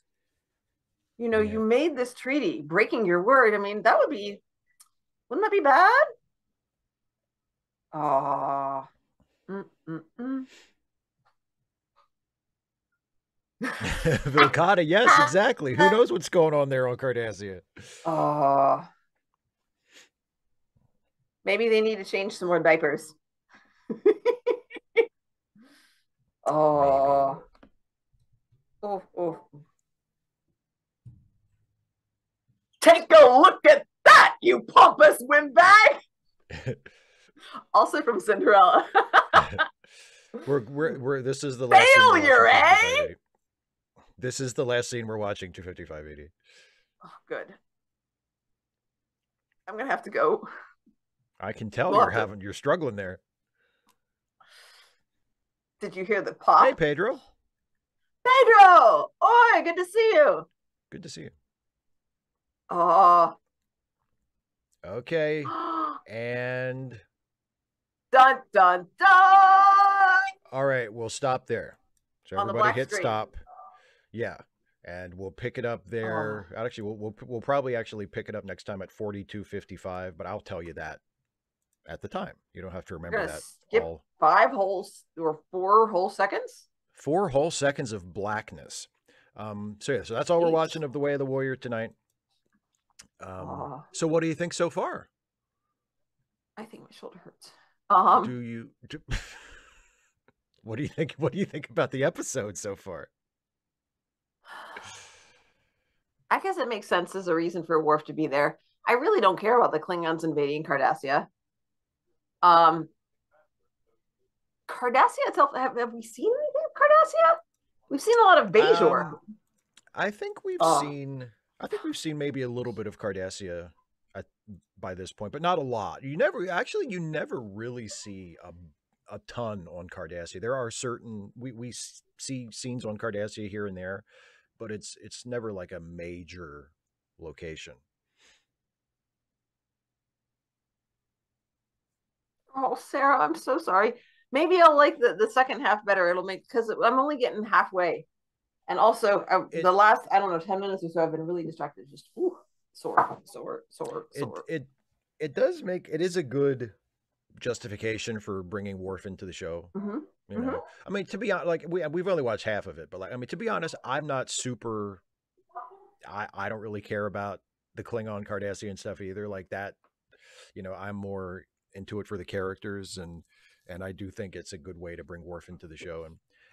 You Yeah. made this treaty, breaking your word. I mean, wouldn't that be bad? Oh. Mm, mm, mm. Vilcata, yes, exactly. Who knows what's going on there on Cardassia? Oh. Maybe they need to change some more diapers. Maybe. Oh. Oh, oh. Take a look at that, you pompous windbag. Also from Cinderella. we're this is the last scene we're watching Failure, eh? 25580. This is the last scene we're watching 25580. Oh, good. I'm gonna have to go. I can tell We'll to... you're struggling there. Did you hear the Hey pop? Pedro. Pedro! Oi, good to see you. Good to see you. Oh. Okay. And dun dun dun. All right, we'll stop there. So On the everybody black hit screen. stop. Yeah. And we'll pick it up there. Oh. Actually, we'll probably actually pick it up next time at 42:55, but I'll tell you that at the time. You don't have to remember that. Skip All 4 whole seconds. 4 whole seconds of blackness. So yeah, so that's all we're watching of The Way of the Warrior tonight. So what do you think so far? I think my shoulder hurts. What do you think? What do you think about the episode so far? I guess it makes sense as a reason for Worf to be there. I really don't care about the Klingons invading Cardassia. Cardassia itself, have we seen anything of Cardassia? We've seen a lot of Bajor. I think we've seen maybe a little bit of Cardassia by this point, but not a lot. You never really see a ton on Cardassia. There are certain we see scenes on Cardassia here and there, but it's never like a major location. Oh, Sarah, I'm so sorry. Maybe I'll like the second half better. It'll make because I'm only getting halfway, and also the last 10 minutes or so I've been really distracted. Just sore. It does make it is a good justification for bringing Worf into the show. Mm-hmm. You know, I mean, to be honest, like we've only watched half of it, but like, I mean, to be honest, I'm not super. I don't really care about the Klingon Cardassian stuff either. Like that, I'm more into it for the characters, and I do think it's a good way to bring Worf into the show,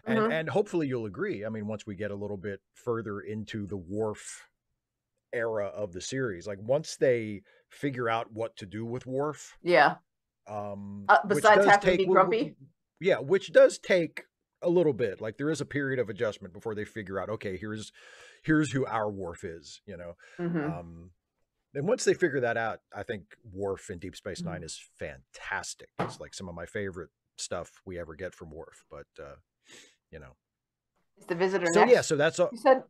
and hopefully you'll agree. I mean, once we get a little bit further into the Worf era of the series, like once they figure out what to do with Worf, yeah, which besides does having to take be grumpy, yeah, which does take a little bit. Like there is a period of adjustment before they figure out, okay, here's who our Worf is, and once they figure that out, I think Worf in Deep Space Nine is fantastic. It's like some of my favorite stuff we ever get from Worf. But is the Visitor so next? yeah, so that's all. You said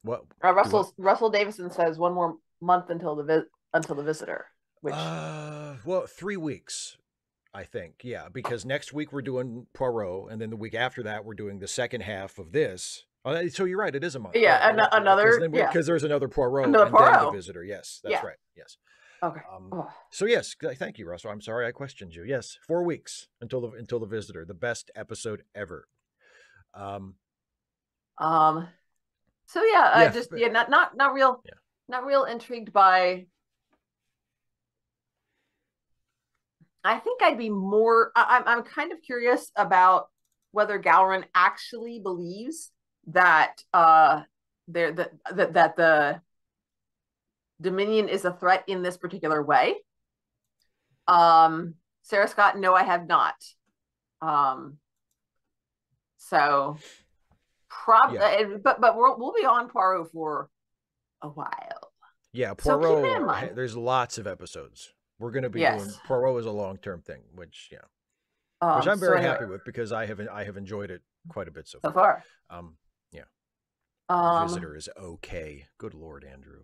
what? Russell Davison says one more month until the Visitor. Which 3 weeks, I think. Yeah, because next week we're doing Poirot, and then the week after that we're doing the second half of this. Oh, so you're right. It is a month. Yeah, right, another. Because there's another Poirot and then the Visitor. Yes, that's right. Yes. Okay. So yes, thank you, Russell. I'm sorry I questioned you. Yes, 4 weeks until the Visitor, the best episode ever. So yeah, not real intrigued by. I think I'd be more. I'm kind of curious about whether Gowron actually believes that that the Dominion is a threat in this particular way. Sarah Scott, no, I have not. So but we'll be on Poirot for a while. Yeah, Poirot. So keep it in mind. There's lots of episodes. We're going to be doing Poirot as a long-term thing, which I'm very happy with because I have enjoyed it quite a bit so far. Visitor is okay. Good Lord, Andrew.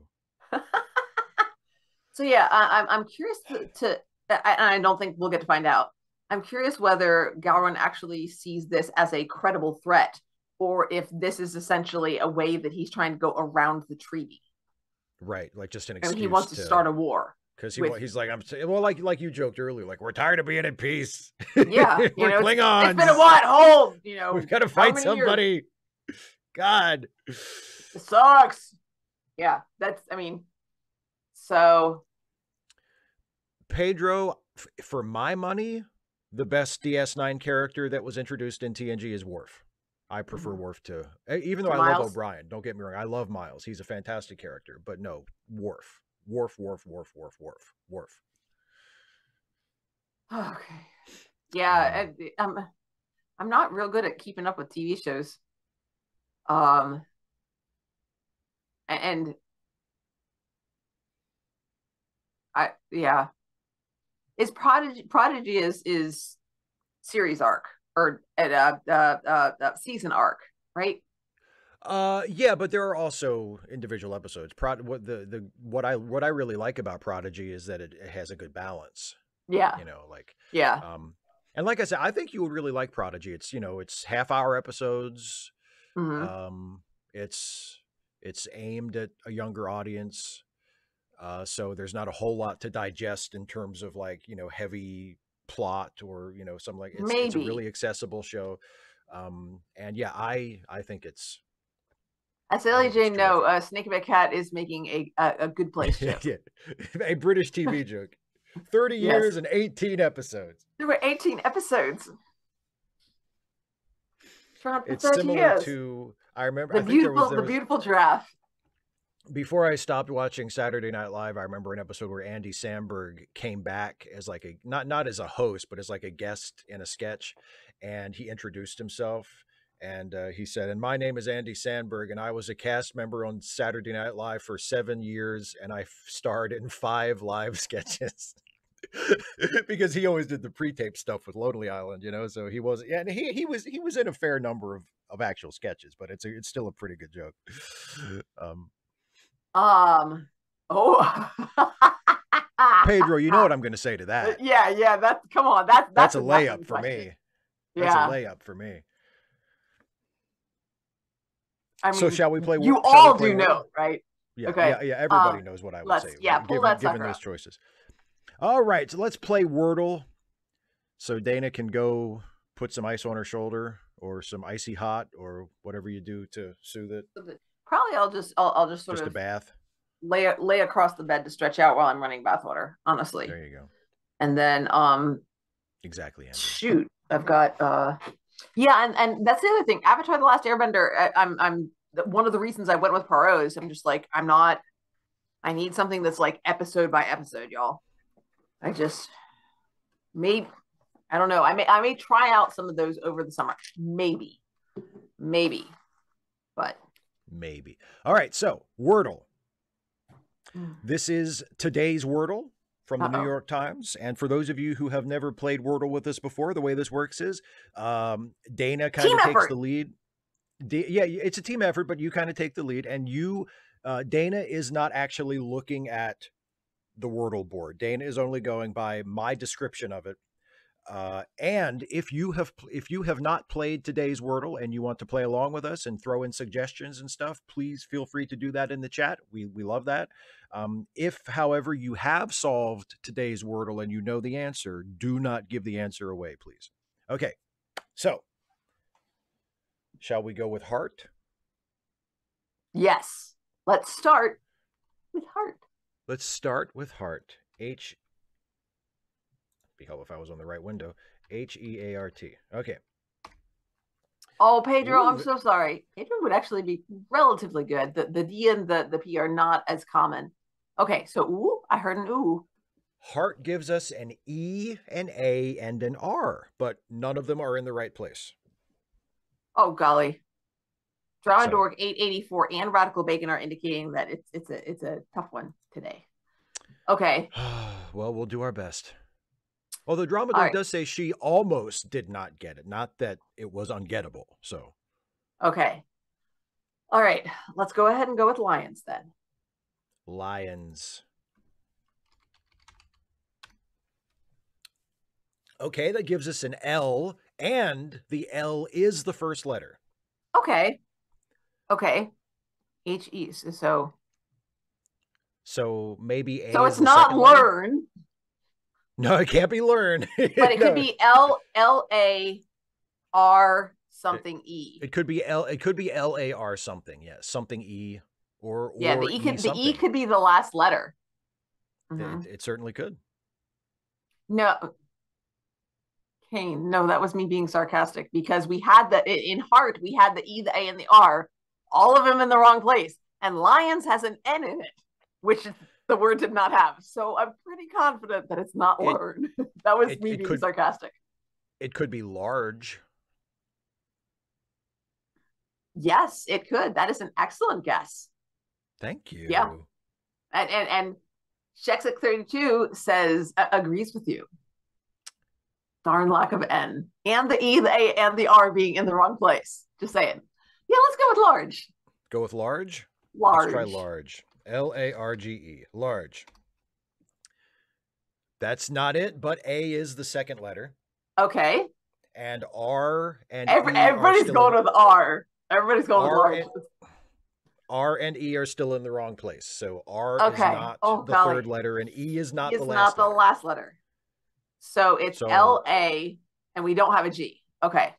So yeah, I'm curious to and I don't think we'll get to find out. I'm curious whether Gowron actually sees this as a credible threat, or if this is essentially a way that he's trying to go around the treaty. Right, like just an excuse. And he wants to start a war. Because he's like, like you joked earlier, like we're tired of being at peace. Yeah, we're Klingons. It's been a while. We've got to fight somebody. Years? God, it sucks. Yeah, so Pedro, for my money, the best DS9 character that was introduced in TNG is Worf. I prefer Worf to, even though I love O'Brien. Don't get me wrong, I love Miles. He's a fantastic character, but no, Worf. Okay. Yeah, I'm not real good at keeping up with TV shows. And is Prodigy is series arc or season arc, right? Yeah, but there are also individual episodes. What I really like about Prodigy is that it has a good balance. Yeah. And like I said, I think you would really like Prodigy. It's it's half-hour episodes. It's aimed at a younger audience. So there's not a whole lot to digest in terms of heavy plot or something like it's a really accessible show. And yeah, I think it's. I say, Jane, no, Snake and Cat is making a good place joke. Yeah. A British TV joke. 30 years and 18 episodes. There were 18 episodes. It's similar to, I remember, the beautiful giraffe. Before I stopped watching Saturday Night Live, I remember an episode where Andy Samberg came back as like not as a host, but as like a guest in a sketch. And he introduced himself. And he said, and my name is Andy Samberg, and I was a cast member on Saturday Night Live for 7 years, and I starred in 5 live sketches. Because he always did the pre-tape stuff with Lonely Island, so he was, and he was in a fair number of actual sketches, but it's still a pretty good joke. Pedro, you know what I'm going to say to that? Yeah, that's a layup for me. That's a layup for me. I mean, so shall we play? You all do know, right? Yeah, okay. Yeah. Everybody knows what I would say. Yeah, given those choices. All right, so let's play Wordle. So Dana can go put some ice on her shoulder or some icy hot or whatever you do to soothe it. Probably I'll just sort of a bath. lay across the bed to stretch out while I'm running bathwater, honestly. There you go. And then exactly, Andrew. Shoot, I've got yeah, and that's the other thing. Avatar: The Last Airbender. I'm one of the reasons I went with Poirot's. I'm just like, I need something that's like episode by episode, y'all. I just maybe I don't know. I may try out some of those over the summer. Maybe. But maybe. All right, so Wordle. This is today's Wordle from the New York Times. And for those of you who have never played Wordle with us before, the way this works is Dana kind of takes the lead. Yeah, it's a team effort, but you kind of take the lead. And you, Dana is not actually looking at the Wordle board. Dana is only going by my description of it. And if you have not played today's Wordle and you want to play along with us and throw in suggestions and stuff, please feel free to do that in the chat. We love that. If, however, you have solved today's Wordle and you know the answer, do not give the answer away, please. Okay, so shall we go with heart? Yes. Let's start with heart. Let's start with heart. H. Be helpful if I was on the right window. H-E-A-R-T. Okay. Oh, Pedro, ooh. I'm so sorry. Pedro would actually be relatively good. The D and the P are not as common. Okay, so ooh, I heard an ooh. Heart gives us an E, an A, and an R, but none of them are in the right place. Oh, golly. Dork 884 and Radical Bacon are indicating that it's a tough one today. Okay. Well, we'll do our best. Although Dromedary does say she almost did not get it. Not that it was ungettable. So. Okay. All right. Let's go ahead and go with lions then. Lions. Okay, that gives us an L, and the L is the first letter. Okay. Okay. H-E. So maybe A. So it's not learn. No, it can't be learn. But it could be L-A-R something E. It could be L-A-R something, yes. Something E or yeah, the E could be the last letter. It certainly could. No. Kane, no, that was me being sarcastic because we had in heart, we had the E, the A, and the R, all of them in the wrong place. And lions has an N in it, which the word did not have. So I'm pretty confident that it's not learn. That was me being sarcastic. It could be large. Yes, it could. That is an excellent guess. Thank you. Yeah. And Shexic 32 says, agrees with you. Darn lack of N. And the E, the A, and the R being in the wrong place. Just saying. Yeah, let's go with large. Go with large? Large. Let's try large. L-A-R-G-E. Large. That's not it, but A is the second letter. Okay. And R and everybody's going with R. Everybody's going with large. R and E are still in the wrong place. So R is not the third letter, and E is not the last letter. It's not the last letter. So it's L-A, and we don't have a G. Okay.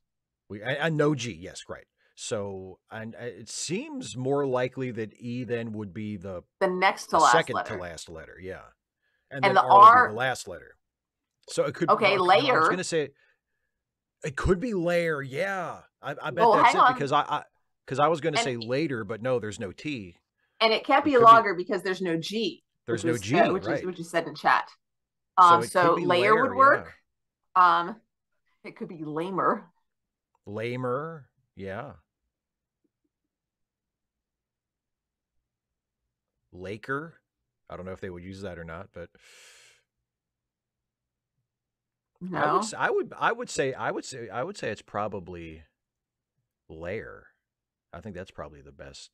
And no G. Yes, right. So, and it seems more likely that E then would be the next to last second letter. to last letter. Yeah. And then the R would be the last letter. So it could be layer. I was going to say it could be layer. Yeah. I bet that's it because I was going to say later, but no, there's no T. And it can't be logger because there's no G. There's no G, which is said in chat. So layer would work. Yeah. It could be lamer. Lamer, yeah. Laker. I don't know if they would use that or not, but no. I would say it's probably layer. I think that's probably the best.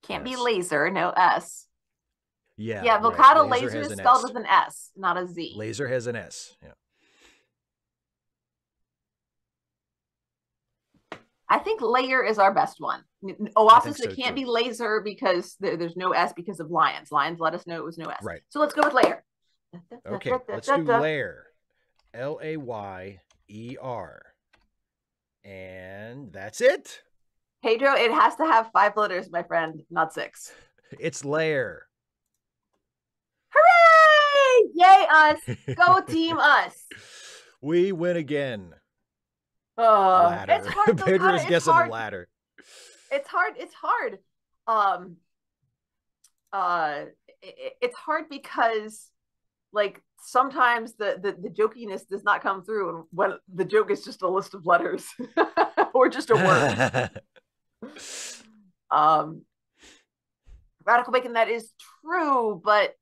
Can't be laser, no S. Yeah. Yeah, Vocado laser is spelled with an S, not a Z. Laser has an S. Yeah. I think layer is our best one. Oasis, it can't be laser because there's no S because of lions. Lions let us know it was no S. Right. So let's go with layer. Okay, let's do layer. L-A-Y-E-R. And that's it. Pedro, it has to have 5 letters, my friend, not 6. It's Lair. Hooray! Yay us! Go team us! We win again. Ladder. It's hard. Pedro's guessing ladder. It's hard. It's hard. It's hard because like sometimes the jokiness does not come through, and when the joke is just a list of letters or just a word. Radical bacon, that is true, but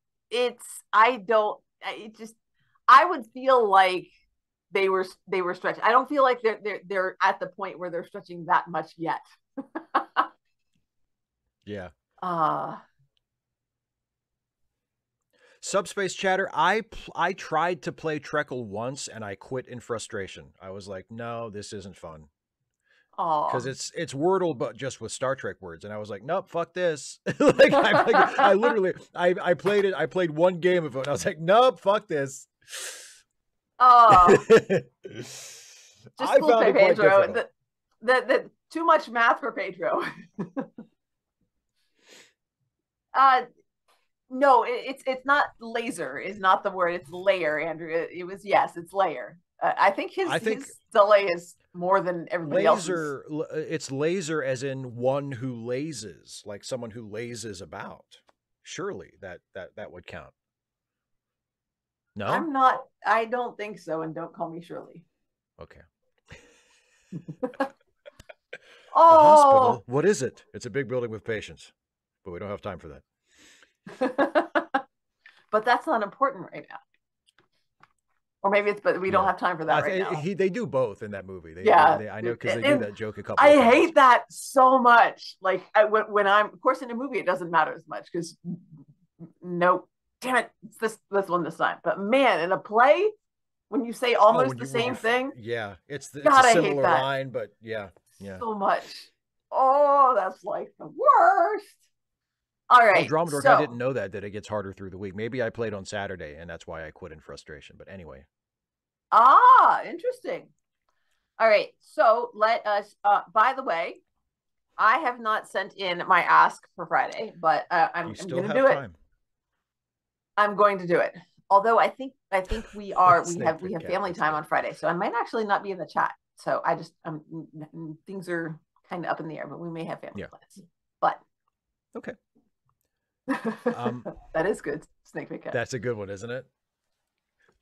I would feel like they were stretching. I don't feel like they're at the point where they're stretching that much yet. Yeah. Subspace chatter. I tried to play Treckle once and I quit in frustration. I was like, no, this isn't fun. Because it's Wordle, but just with Star Trek words, and I was like, nope, fuck this. I literally played it. I played one game of it. And I was like, nope, fuck this. Just I found it quite Pedro. The too much math for Pedro. No, it's not laser. Is not the word. It's layer, Andrew. It's layer. I think his delay is more than everybody else's. It's laser as in one who lazes, like someone who lazes about. Surely that would count. No? I'm not. I don't think so, and don't call me Shirley. Okay. A hospital? What is it? It's a big building with patients, but we don't have time for that. But that's not important right now. Or maybe but we don't have time for that right now. They do both in that movie. I know because they do that joke a couple of times. I hate that so much. Like when I'm, of course, in a movie, it doesn't matter as much because damn it, it's this one this time. But man, in a play, when you say almost the same thing. Yeah, it's a similar line, but yeah. So much. Oh, that's like the worst. All right. Well, Dromedork, I didn't know that it gets harder through the week. Maybe I played on Saturday, and that's why I quit in frustration. But anyway. Interesting. All right. So let us. By the way, I have not sent in my ask for Friday, but I'm going to do it. I'm going to do it. Although I think we are we have family time on Friday, so I might actually not be in the chat. So I just things are kind of up in the air, but we may have family plans. But okay. That is good. Snake Pit Cat. That's a good one, isn't it?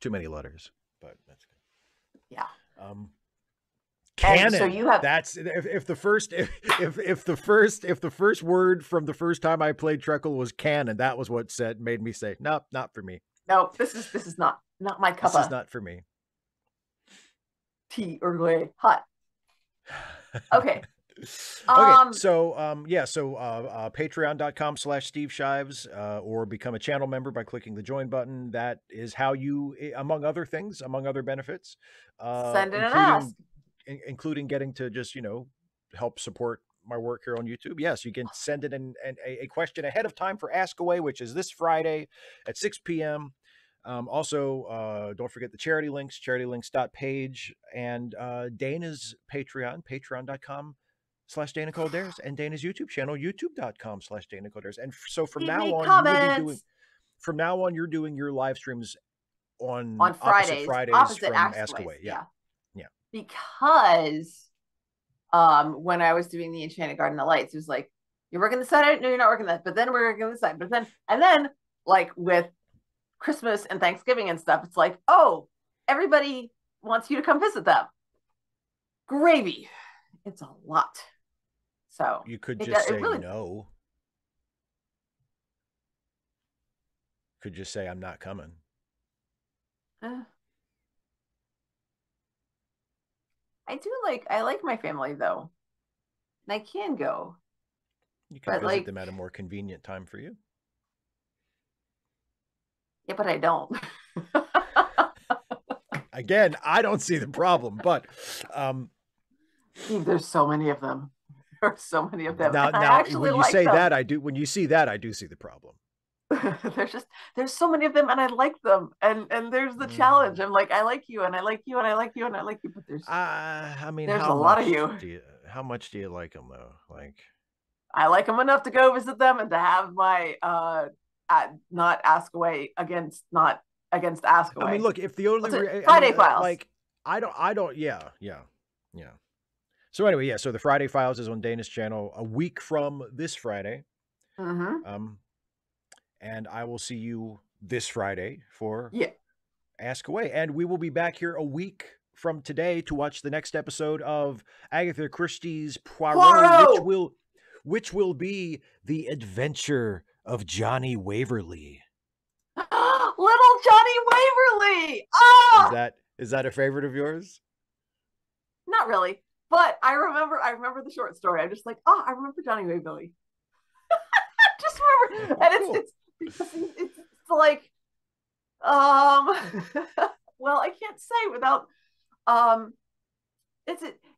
Too many letters, but that's good. Yeah. Canon. So you have that's if the first word from the first time I played Treckle was canon, that was what made me say, nope, not for me. No, this is not my cup. This is not for me. Tea or hot. Okay. Okay, so patreon.com/Steve Shives, or become a channel member by clicking the join button. That is how you, among other things, among other benefits, send in an ask, including getting to just help support my work here on YouTube. Yes, you can send in a question ahead of time for Ask Away, which is this Friday at 6 p.m. Also, don't forget the charity links.page, and Dana's Patreon, patreon.com/Dana Calderas, and Dana's YouTube channel, youtube.com/Dana Calderas. And so from now on, you're doing your live streams on Fridays from Ask Away. Yeah. Because when I was doing the Enchanted Garden of Lights, it was like, you're working this Saturday? No, you're not working that. But then we're working this side. But then like with Christmas and Thanksgiving and stuff, it's like, oh, everybody wants you to come visit them. Gravy. It's a lot. So you could just say no. Could just say I'm not coming. I like my family though. And I can go. You can visit them at a more convenient time for you. Yeah, but I don't. Again, I don't see the problem, but there's so many of them. There are so many of them. Now when you say that, I do. When you see that, I do see the problem. there's so many of them, and I like them, and there's the challenge. I'm like, I like you, and I like you, and I like you, and I like you, but there's I mean, there's a lot of you. How much do you like them though? Like, I like them enough to go visit them and to have my not ask away against not against ask away. I mean, look, if the only Friday Files, like I don't, yeah. So anyway, yeah. So the Friday Files is on Dana's channel a week from this Friday. And I will see you this Friday for Ask Away, and we will be back here a week from today to watch the next episode of Agatha Christie's Poirot. which will be The Adventure of Johnny Waverly. Little Johnny Waverly. Oh! Is that a favorite of yours? Not really, but I remember the short story. I'm just like, oh, I remember Johnny Waverly. Just remember, and cool. it's like, well, I can't say without,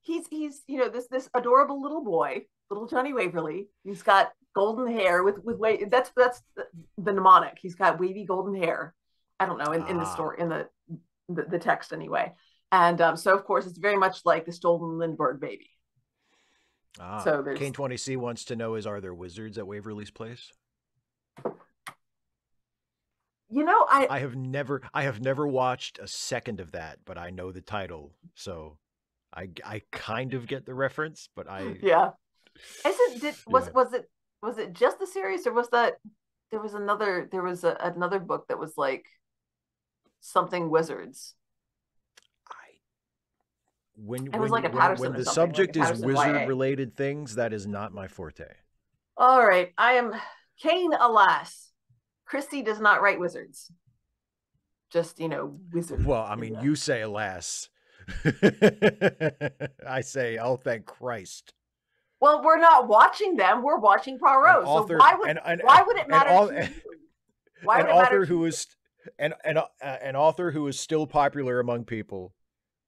he's you know this adorable little boy, little Johnny Waverly. He's got golden hair with that's the mnemonic. He's got wavy golden hair. I don't know in the story, in the text anyway. And so of course it's very much like the stolen Lindbergh baby. So Kane 20C wants to know, are there wizards at Waverly's Place? You know, I have never watched a second of that, but I know the title, so I kind of get the reference, but was it just the series, or was that there was another book that was like something wizards? When the subject is wizard related things, that is not my forte. All right, I am Kane. Alas, Christie does not write wizards. Just, wizards. Well, I mean, you say alas. I say, oh, thank Christ. Well, we're not watching them. We're watching Poirot. So why would it matter to you? Why would it matter to you? An author who is still popular among people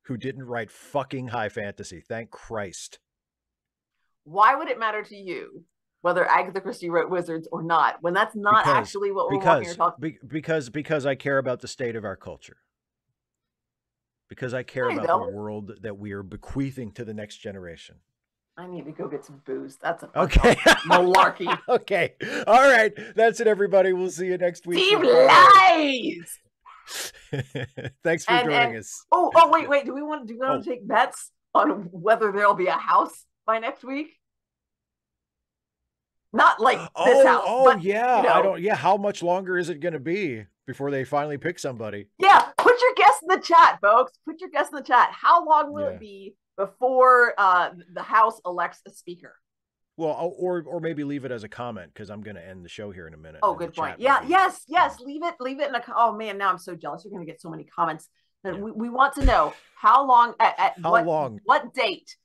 who didn't write fucking high fantasy. Thank Christ. Why would it matter to you whether Agatha Christie wrote wizards or not, when that's not actually what we're walking or talking? Because I care about the state of our culture. Because I care about the world that we are bequeathing to the next generation. I need to go get some booze. That's okay. Malarkey. Okay. All right. That's it, everybody. We'll see you next week. Steve lies. Thanks for joining us. Oh, wait. Do we want to take bets on whether there'll be a house by next week? Not like this house. But, yeah. How much longer is it going to be before they finally pick somebody? Yeah. Put your guess in the chat, folks. Put your guess in the chat. How long will it be before the House elects a speaker? Well, or maybe leave it as a comment, because I'm going to end the show here in a minute. Oh, good point. Yeah, yes. Leave it in a. Oh man, now I'm so jealous. You're going to get so many comments. We want to know how long. What date?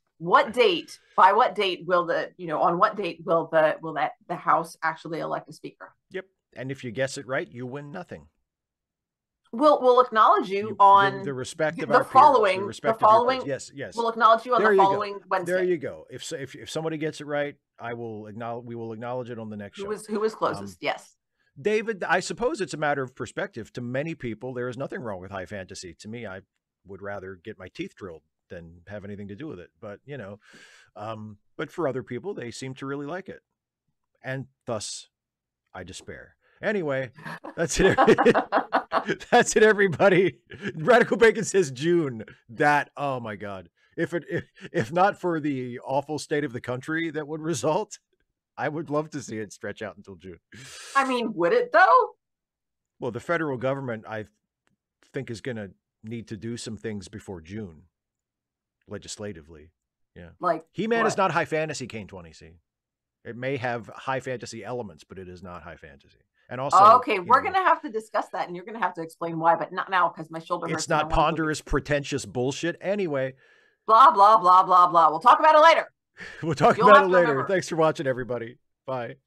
By what date will the House actually elect a speaker? Yep. And if you guess it right, you win nothing. We'll acknowledge you on the respect of the our following. Peers, the following. Yes. We'll acknowledge you on the following Wednesday. There you go. If somebody gets it right, we will acknowledge it on the next show. Who was closest? Yes. David, I suppose it's a matter of perspective. To many people, there is nothing wrong with high fantasy. To me, I would rather get my teeth drilled than have anything to do with it. But but for other people, they seem to really like it, and thus, I despair. Anyway, that's it. That's it, everybody. Radical Bacon says June. Oh my God. If not for the awful state of the country that would result, I would love to see it stretch out until June. I mean, would it though? Well, the federal government, I think, is going to need to do some things before June, legislatively. Yeah. Like He-Man is not high fantasy, Kane 20C. It may have high fantasy elements, but it is not high fantasy. And also, okay, we're going to have to discuss that, and you're going to have to explain why, but not now, because my shoulder hurts. It's not ponderous, pretentious bullshit. Anyway. Blah, blah, blah, blah, blah. We'll talk about it later. We'll talk about it later. Thanks for watching, everybody. Bye.